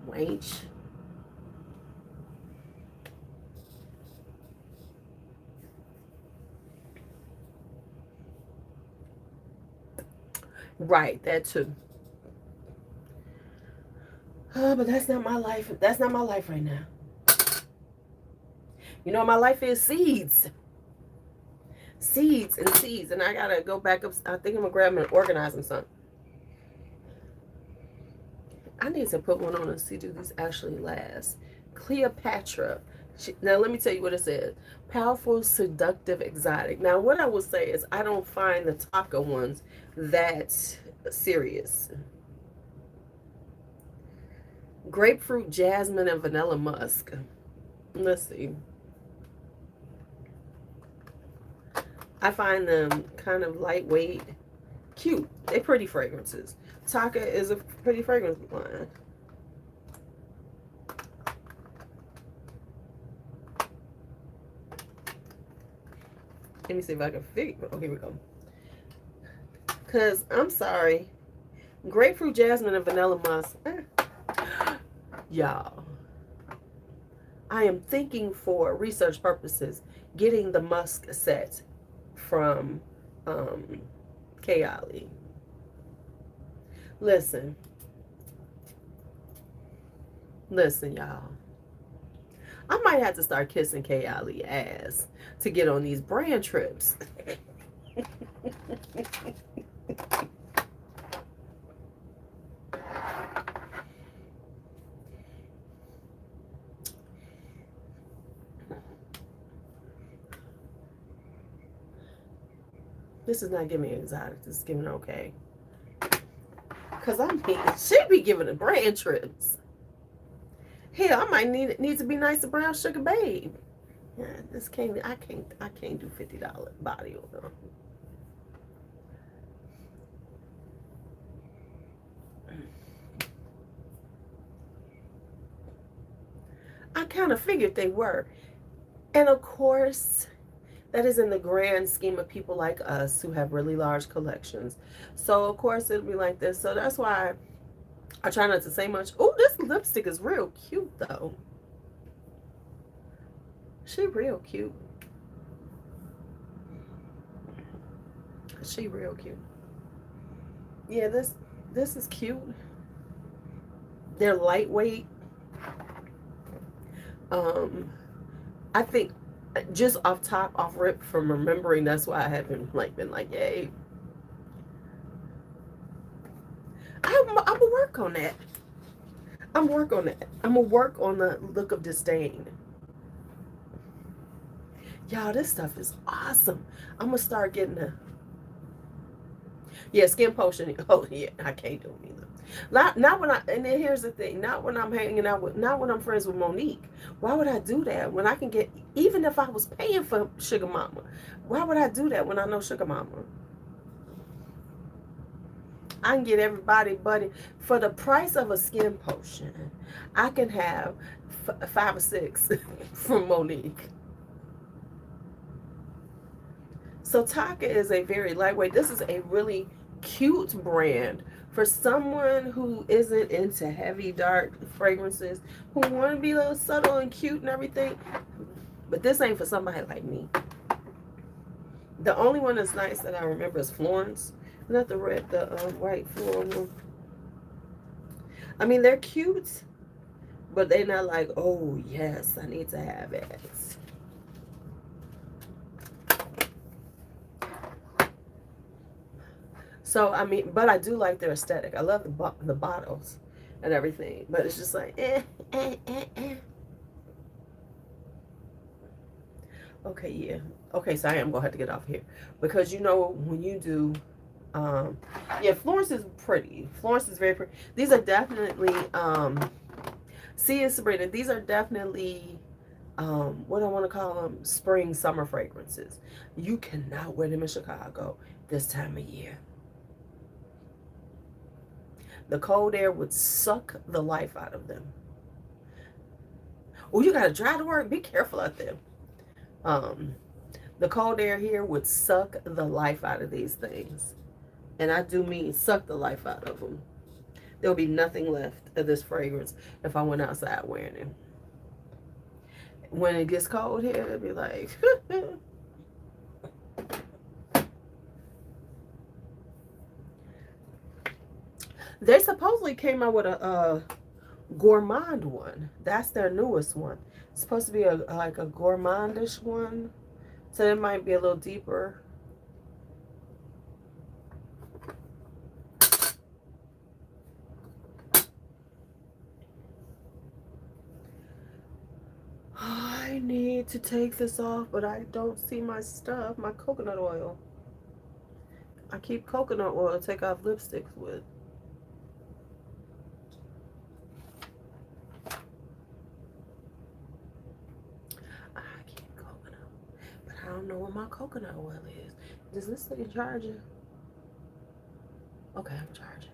Wait. Right, that too. But that's not my life. That's not my life right now. You know, my life is seeds. Seeds and seeds. And I gotta go back up. I think I'm gonna grab them and organize them some. I need to put one on and see do these actually last. Cleopatra. Now let me tell you what it says. Powerful, seductive, exotic. Now what I will say is I don't find the Taka ones that serious. Grapefruit, jasmine, and vanilla musk. Let's see. I find them kind of lightweight, cute. They're pretty fragrances. Taka is a pretty fragrance line. Let me see if I can figure. Oh, here we go. Because, I'm sorry. Grapefruit, jasmine, and vanilla musk. Y'all. I am thinking for research purposes, getting the musk set from Kayali. Listen, y'all. I might have to start kissing Kayali ass to get on these brand trips. This is not giving me exotic. This is giving okay. Because I mean, she be giving the brand trips. Hell, I might need to be nice to Brown Sugar Babe. Yeah, this can't. I can't do $50 body oil. I kind of figured they were, and of course, that is in the grand scheme of people like us who have really large collections. So of course it'll be like this. So that's why I try not to say much. Oh, this lipstick is real cute though. She real cute. She real cute. Yeah, this is cute. They're lightweight. I think just off rip from remembering, that's why I haven't been like, yay. I will work on that. I'm work on that. I'm gonna work on the look of disdain. Y'all, this stuff is awesome. I'm gonna start getting a skin potion. Oh yeah, I can't do it either. Not when I, and then here's the thing, not when I'm hanging out with, not when I'm friends with Monique. Why would I do that when I can get, even if I was paying for Sugar Mama, why would I do that when I know Sugar Mama? I can get everybody, buddy, for the price of a skin potion. I can have 5 or 6 from Monique. So Taka is a very lightweight. This is a really cute brand for someone who isn't into heavy, dark fragrances, who want to be a little subtle and cute and everything. But this ain't for somebody like me. The only one that's nice that I remember is Florence. Not the red, the white floral one. I mean, they're cute, but they're not like, oh, yes, I need to have it. So, I mean, but I do like their aesthetic. I love the bottles and everything, but it's just like, eh. Okay, yeah. Okay, so I am going to have to get off here. Because, you know, when you do, yeah, Florence is pretty. Florence is very pretty. These are definitely, see and Sabrina, these are definitely, what I want to call them, spring, summer fragrances. You cannot wear them in Chicago this time of year. The cold air would suck the life out of them. Oh, you got to drive to work. Be careful out there. The cold air here would suck the life out of these things. And I do mean suck the life out of them. There'll be nothing left of this fragrance if I went outside wearing it. When it gets cold here, it'll be like... They supposedly came out with a gourmand one. That's their newest one. It's supposed to be like a gourmandish one. So it might be a little deeper. I need to take this off, but I don't see my stuff, my coconut oil. I keep coconut oil to take off lipsticks with. I don't know where my coconut oil is. Does this thing charge it? Okay, I'm charging.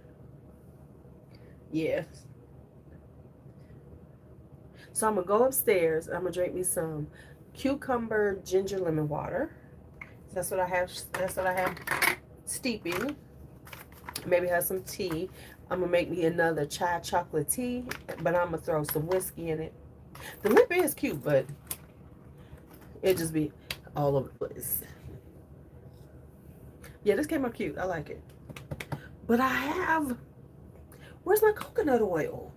Yes. So I'm gonna go upstairs. I'm gonna drink me some cucumber ginger lemon water. That's what I have. That's what I have steeping. Maybe have some tea. I'm gonna make me another chai chocolate tea, but I'm gonna throw some whiskey in it. The lip is cute, but it just be all over the place. Yeah, this came out cute. I like it. But I have, where's my coconut oil?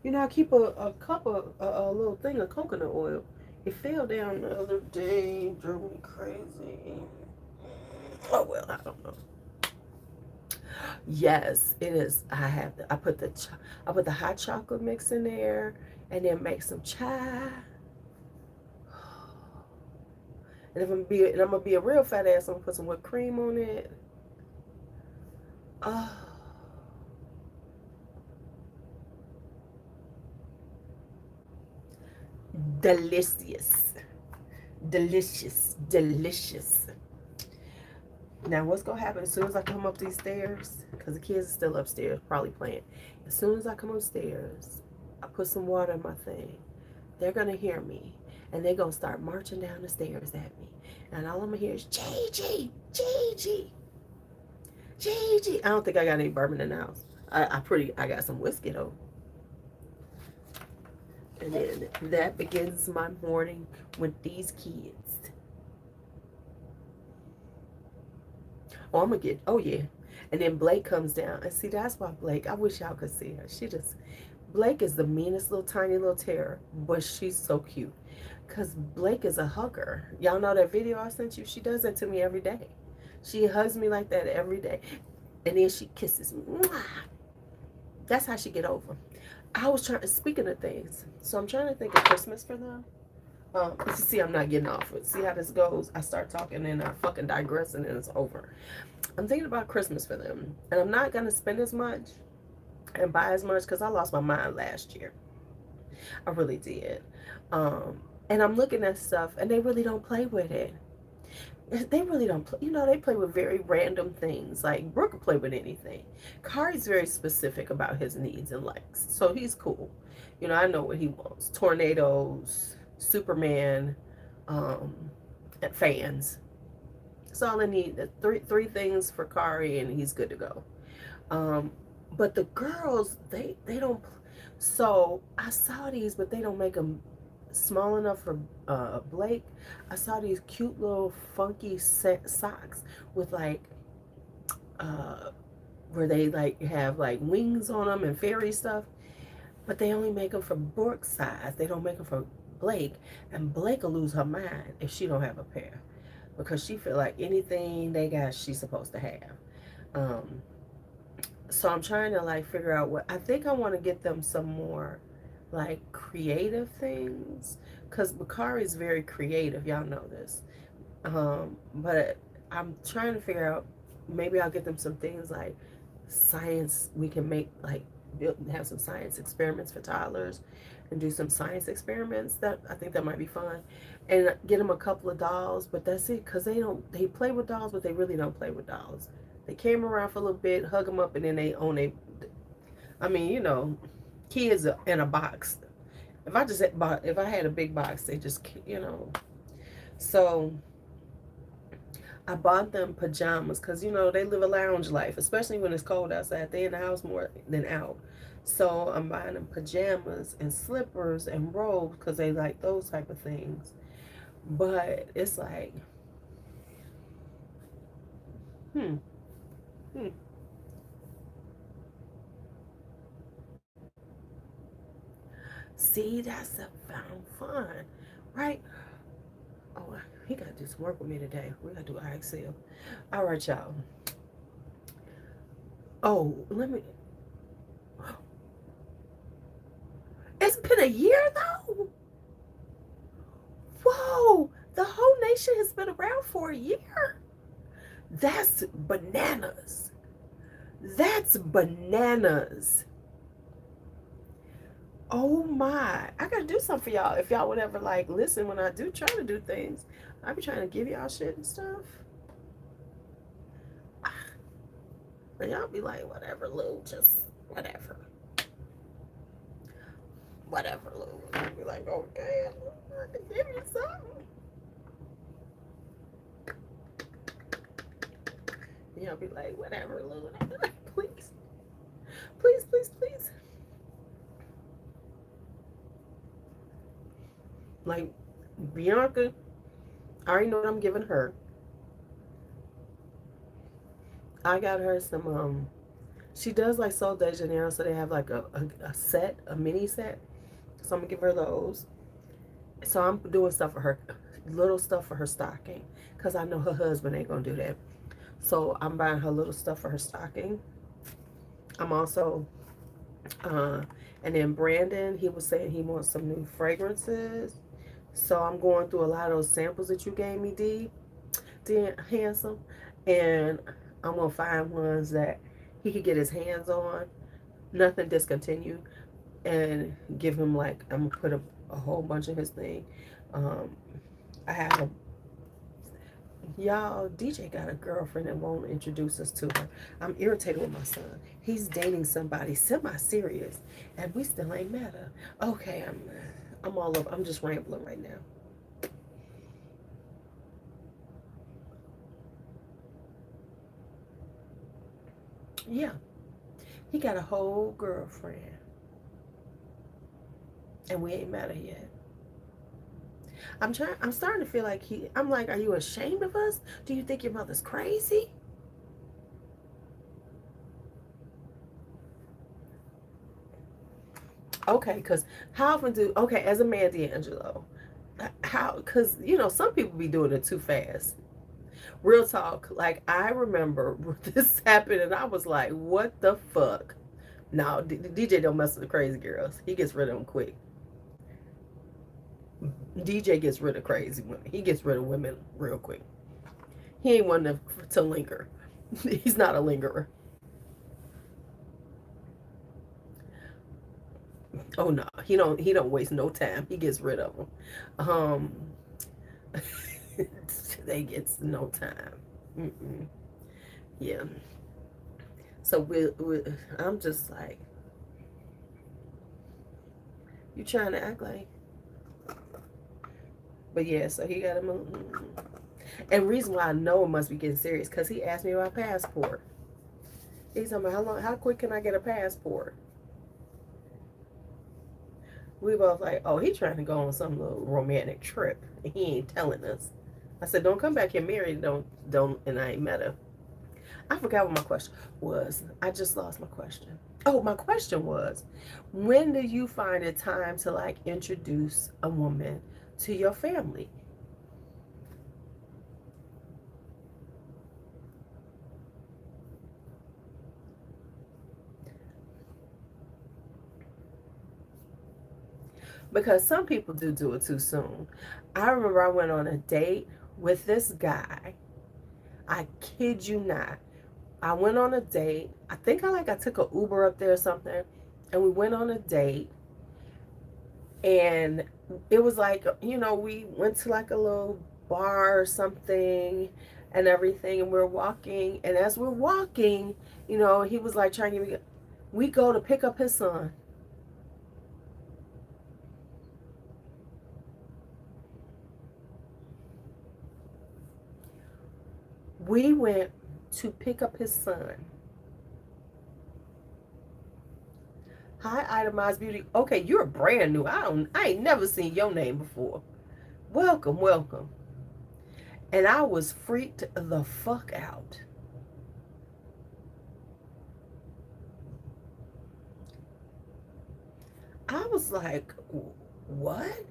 You know, I keep a cup of, a little thing of coconut oil. It fell down the other day, drove me crazy. Oh, well, I don't know. Yes, it is. I put the hot chocolate mix in there and then make some chai. And if I'm gonna be a real fat ass, I'm gonna put some whipped cream on it. Oh. Delicious. Delicious. Delicious. Now what's gonna happen as soon as I come up these stairs, because the kids are still upstairs probably playing. As soon as I come upstairs, I put some water in my thing. They're gonna hear me and they're gonna start marching down the stairs at me. And all I'm gonna hear is Gigi, Gigi, Gigi. I don't think I got any bourbon in the house. I got some whiskey though. And then that begins my morning with these kids. Oh, I'm gonna get, oh yeah. And then Blake comes down. And see, that's why Blake, I wish y'all could see her. Blake is the meanest little tiny little terror, but she's so cute. Because Blake is a hugger. Y'all know that video I sent you? She does that to me every day. She hugs me like that every day. And then she kisses me. Mwah! That's how she get over. I was trying, speaking of things, so I'm trying to think of Christmas for them. See, I'm not getting off it. See how this goes? I start talking and I fucking digress and then it's over. I'm thinking about Christmas for them. And I'm not going to spend as much and buy as much because I lost my mind last year. I really did. And I'm looking at stuff and they really don't play with it. They really don't play. You know, they play with very random things. Like, Brooke will play with anything. Kari's very specific about his needs and likes. So he's cool. You know, I know what he wants. Tornadoes, Superman, um, and fans. That's all I need. Three things for Kari and he's good to go. Um, but the girls, they don't. So I saw these, but they don't make them small enough for Blake. I saw these cute little funky socks with like where they like have like wings on them and fairy stuff, but they only make them for Brooke's size. They don't make them for Blake, and Blake will lose her mind if she don't have a pair because she feel like anything they got she's supposed to have. Um, so I'm trying to like figure out what I think I want to get them some more like creative things because Bakari is very creative. Y'all know this. But I'm trying to figure out maybe I'll get them some things like science. We can make like have some science experiments for toddlers and do some science experiments. That I think that might be fun, and get them a couple of dolls. But that's it because they play with dolls, but they really don't play with dolls. They came around for a little bit, hug them up, and then they own a. I mean, you know, kids in a box. If I had a big box, they just, you know. So I bought them pajamas because, you know, they live a lounge life, especially when it's cold outside. They in the house more than out. So I'm buying them pajamas and slippers and robes because they like those type of things. But it's like, hmm, hmm. See, that's a found fun, right? Oh, he got to do some work with me today. We got to do IXL. All right, y'all. Oh, let me. It's been a year though. Whoa, the whole nation has been around for a year. That's bananas. That's bananas. Oh my. I gotta do something for y'all. If y'all would ever like listen when I do try to do things, I be trying to give y'all shit and stuff. And y'all be like, whatever, Lou, just whatever. Whatever, Lou. I'll be like, okay, I can give you something. And y'all be like, whatever, Lou. And I'll be like, please, please, please, please. Like, Bianca, I already know what I'm giving her. I got her some, she does like Sol de Janeiro, so they have like a set, a mini set. So I'm gonna give her those. So I'm doing stuff for her, little stuff for her stocking, because I know her husband ain't gonna do that. So I'm buying her little stuff for her stocking. I'm also, and then Brandon, he was saying he wants some new fragrances. So I'm going through a lot of those samples that you gave me, D Handsome, and I'm gonna find ones that he could get his hands on, nothing discontinued, and give him like I'm gonna put a whole bunch of his thing. Um, I have a y'all. DJ got a girlfriend that won't introduce us to her. I'm irritated with my son. He's dating somebody semi-serious, and we still ain't met her. Okay, I'm all over. I'm just rambling right now. Yeah, he got a whole girlfriend, and we ain't met her yet. I'm starting to feel like I'm like, are you ashamed of us? Do you think your mother's crazy? Okay, because how often okay, as a man, D'Angelo, how, because, you know, some people be doing it too fast. Real talk, like, I remember this happened and I was like, what the fuck? No, DJ don't mess with the crazy girls. He gets rid of them quick. DJ gets rid of crazy women. He gets rid of women real quick. He ain't one to linger. He's not a lingerer. Oh no, he don't waste no time. He gets rid of them. They gets no time. Mm-mm. Yeah. So I'm just like, you trying to act like, but yeah. So he got him. And reason why I know it must be getting serious because he asked me about passport. He's talking about how quick can I get a passport? We both like, oh, he trying to go on some little romantic trip. And he ain't telling us. I said, don't come back here married. Don't. And I ain't met her. I forgot what my question was. I just lost my question. Oh, my question was, when do you find it time to like introduce a woman to your family? Because some people do it too soon. I remember I went on a date with this guy. I kid you not. I went on a date. I think I took an Uber up there or something, and we went on a date. And it was like, we went to like a little bar or something and everything, and we're walking. And as we're walking, he was like trying to get me. We go to pick up his son. We went to pick up his son. Hi, Itemized Beauty. Okay, you're brand new. I ain't never seen your name before. Welcome, welcome. And I was freaked the fuck out. I was like, what?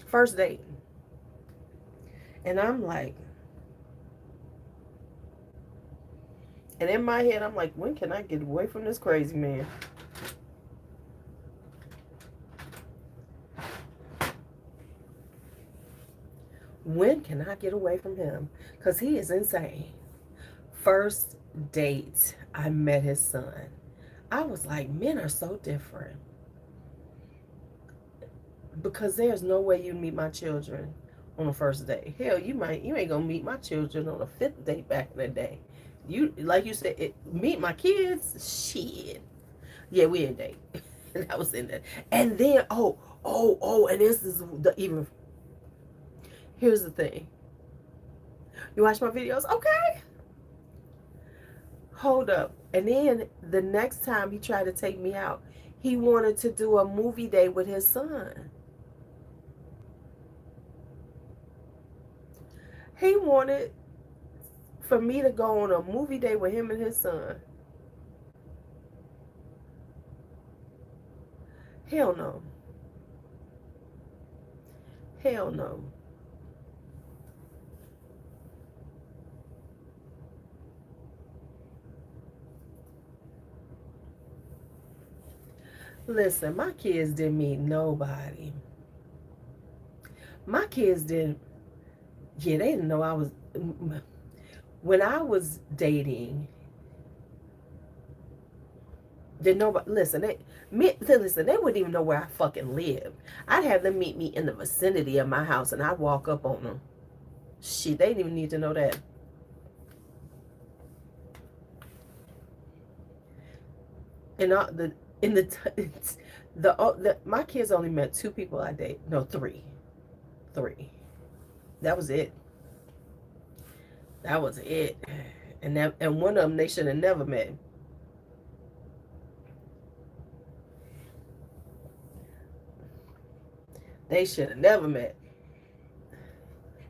First date. And I'm like, and in my head, I'm like, when can I get away from this crazy man? When can I get away from him? Because he is insane. First date, I met his son. I was like, men are so different. Because there's no way you meet my children on the first day. Hell, you ain't gonna meet my children on the fifth date back in the day. You, like you said, meet my kids? Shit. Yeah, we in date. That was in that. And then, and this is here's the thing. You watch my videos? Okay. Hold up. And then the next time he tried to take me out, he wanted to do a movie day with his son. He wanted for me to go on a movie day with him and his son. Hell no. Hell no. Listen, my kids didn't meet nobody. My kids didn't. Yeah, they didn't know I was. When I was dating, didn't nobody listen. They wouldn't even know where I fucking lived. I'd have them meet me in the vicinity of my house, and I'd walk up on them. Shit, they didn't even need to know that. And my kids only met two people I date. No, three. That was it. That was it. And one of them they should have never met. They should have never met.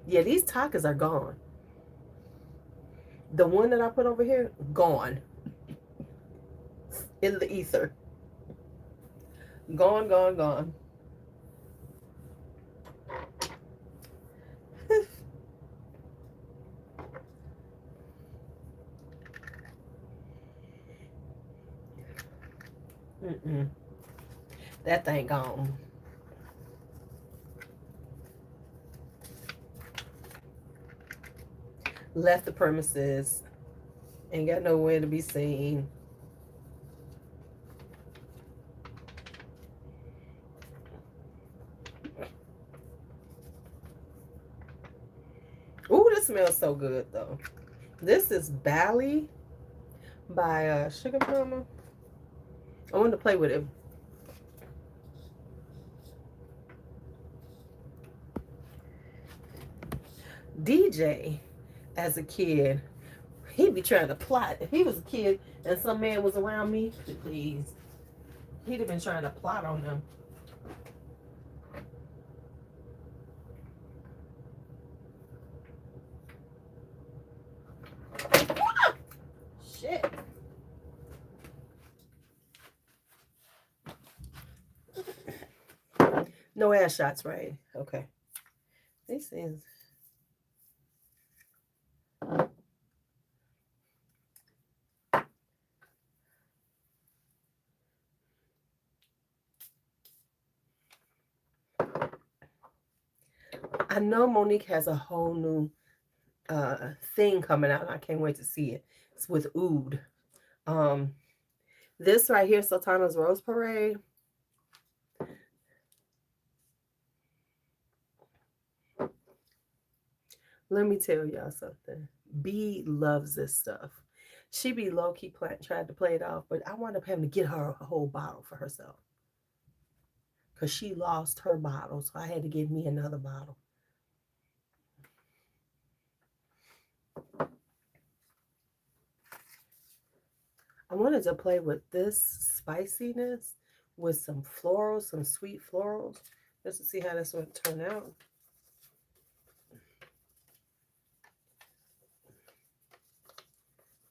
Yeah, these tacos are gone. The one that I put over here, gone. In the ether. Gone, gone, gone. Mm-mm. That thing gone. Left the premises. Ain't got nowhere to be seen. Ooh, this smells so good though. This is Bali by Sugar Mama. I wanted to play with it. DJ, as a kid, he'd be trying to plot. If he was a kid and some man was around me, please, he'd have been trying to plot on them. Shit. No ass shots, right? Okay. These things. I know Monique has a whole new thing coming out. I can't wait to see it. It's with Oud. Um, this right here, Sultana's Rose Parade. Let me tell y'all something. B loves this stuff. She be low key tried to play it off, but I wound up having to get her a whole bottle for herself because she lost her bottle, so I had to get me another bottle. I wanted to play with this spiciness with some florals, some sweet florals, just to see how this would turn out.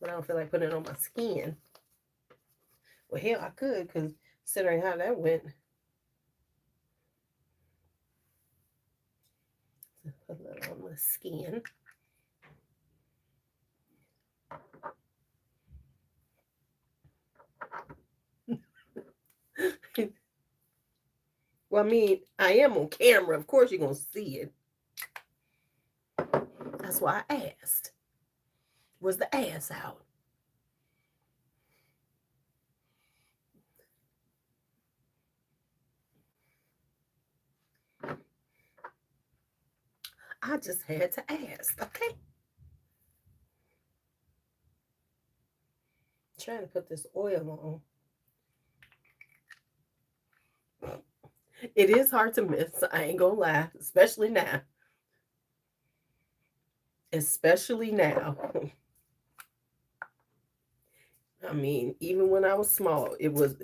But I don't feel like putting it on my skin. Well, hell, I could, because considering how that went. Put a little on my skin. Well, I mean, I am on camera. Of course, you're going to see it. That's why I asked. Was the ass out? I just had to ask, okay? Trying to put this oil on. It is hard to miss. I ain't gonna lie, especially now. Especially now. I mean, even when I was small, it was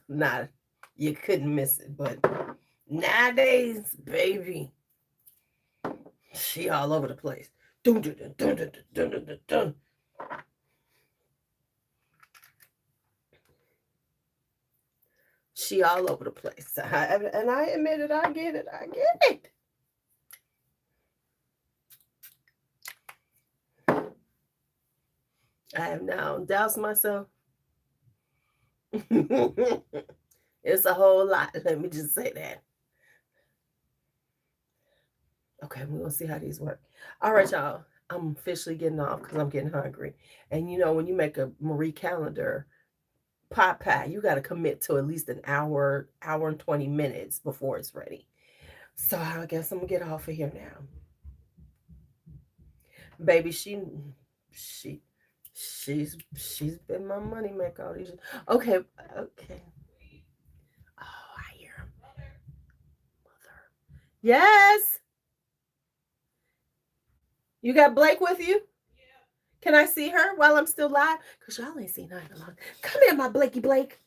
not. You couldn't miss it. But nowadays, baby, she all over the place. Dun, dun, dun, dun, dun, dun, dun, dun, dun. She all over the place. And I admit it. I get it. I get it. I have now doused myself. It's a whole lot. Let me just say that. Okay, we're gonna see how these work. All right, y'all. I'm officially getting off because I'm getting hungry. And you know, when you make a Marie Calendar pot pie, you got to commit to at least an hour, hour and 20 minutes before it's ready. So I guess I'm gonna get off of here now. Baby, she she's been my money maker all these years. Okay, okay. Oh, I hear him. Mother. Yes. You got Blake with you? Can I see her while I'm still live? Because y'all ain't seen her in a long. Come here, my Blakey Blake.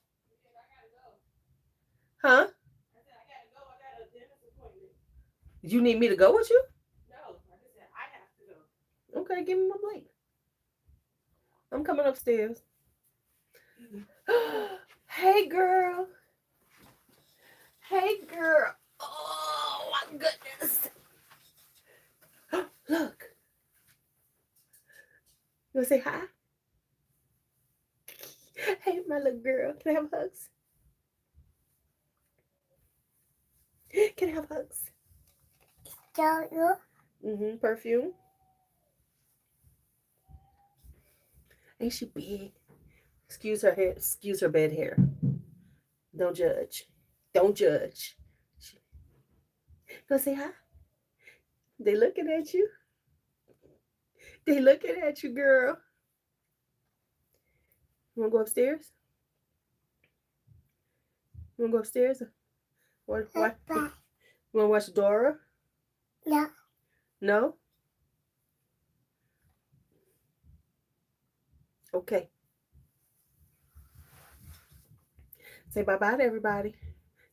Huh? You need me to go with you? Okay, give me my Blake. I'm coming upstairs. Hey, girl. Hey, girl. Oh, my goodness. Look. You want to say hi? Hey, my my little girl. Can I have hugs? Can I have hugs? Perfume. Ain't she big? Excuse her hair. Excuse her bed hair. Don't judge. Don't judge. Go say hi. They looking at you. They looking at you, girl. You wanna go upstairs? You wanna go upstairs? What? You wanna watch Dora? No. No? Okay. Say bye-bye to everybody.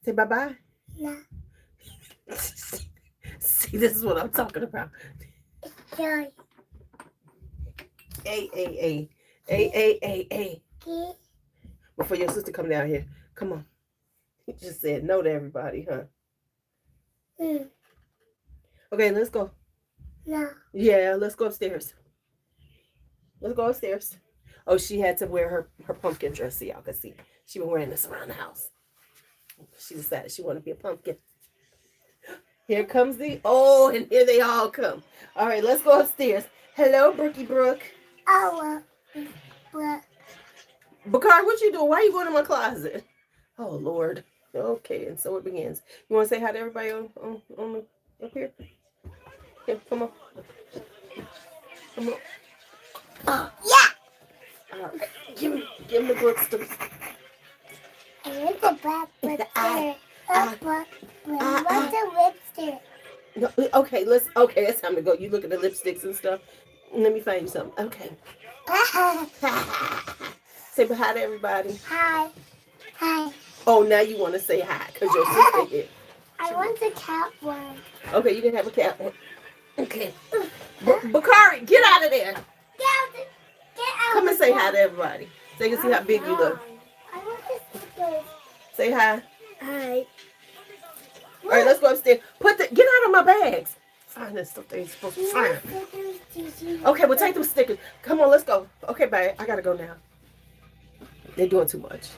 Say bye-bye. No. See, this is what I'm talking about. Joy. A. Before your sister come down here. Come on. He just said no to everybody, huh? Okay, let's go. No. Yeah, let's go upstairs. Let's go upstairs. Oh, she had to wear her pumpkin dress so y'all can see. She been wearing this around the house. She decided she wanted to be a pumpkin. Here comes and here they all come. All right, let's go upstairs. Hello, Brookie Brooke. Oh, Brooke. Bakari, what you doing? Why are you going in my closet? Oh, Lord. Okay, and so it begins. You want to say hi to everybody on up here? Yeah, come on. Come on. Yeah. All right. Give him the Brooke sticks. I want the black lipstick. What's the lipstick? No, okay, it's time to go. You look at the lipsticks and stuff. Let me find you something. Okay. Say hi to everybody. Hi. Hi. Oh, now you want to say hi because your sister here. I want the cat one. Okay, you can have a cat one. Okay. Bakari, get out of there. Get out. Come and say hi to everybody. So you can see how big you look. I want the stickers. Say hi. Hi. All right, let's go upstairs. Get out of my bags. Find this stuff they ain't supposed to find. Okay, we'll take those stickers. Come on, let's go. Okay, bye. I gotta go now. They're doing too much.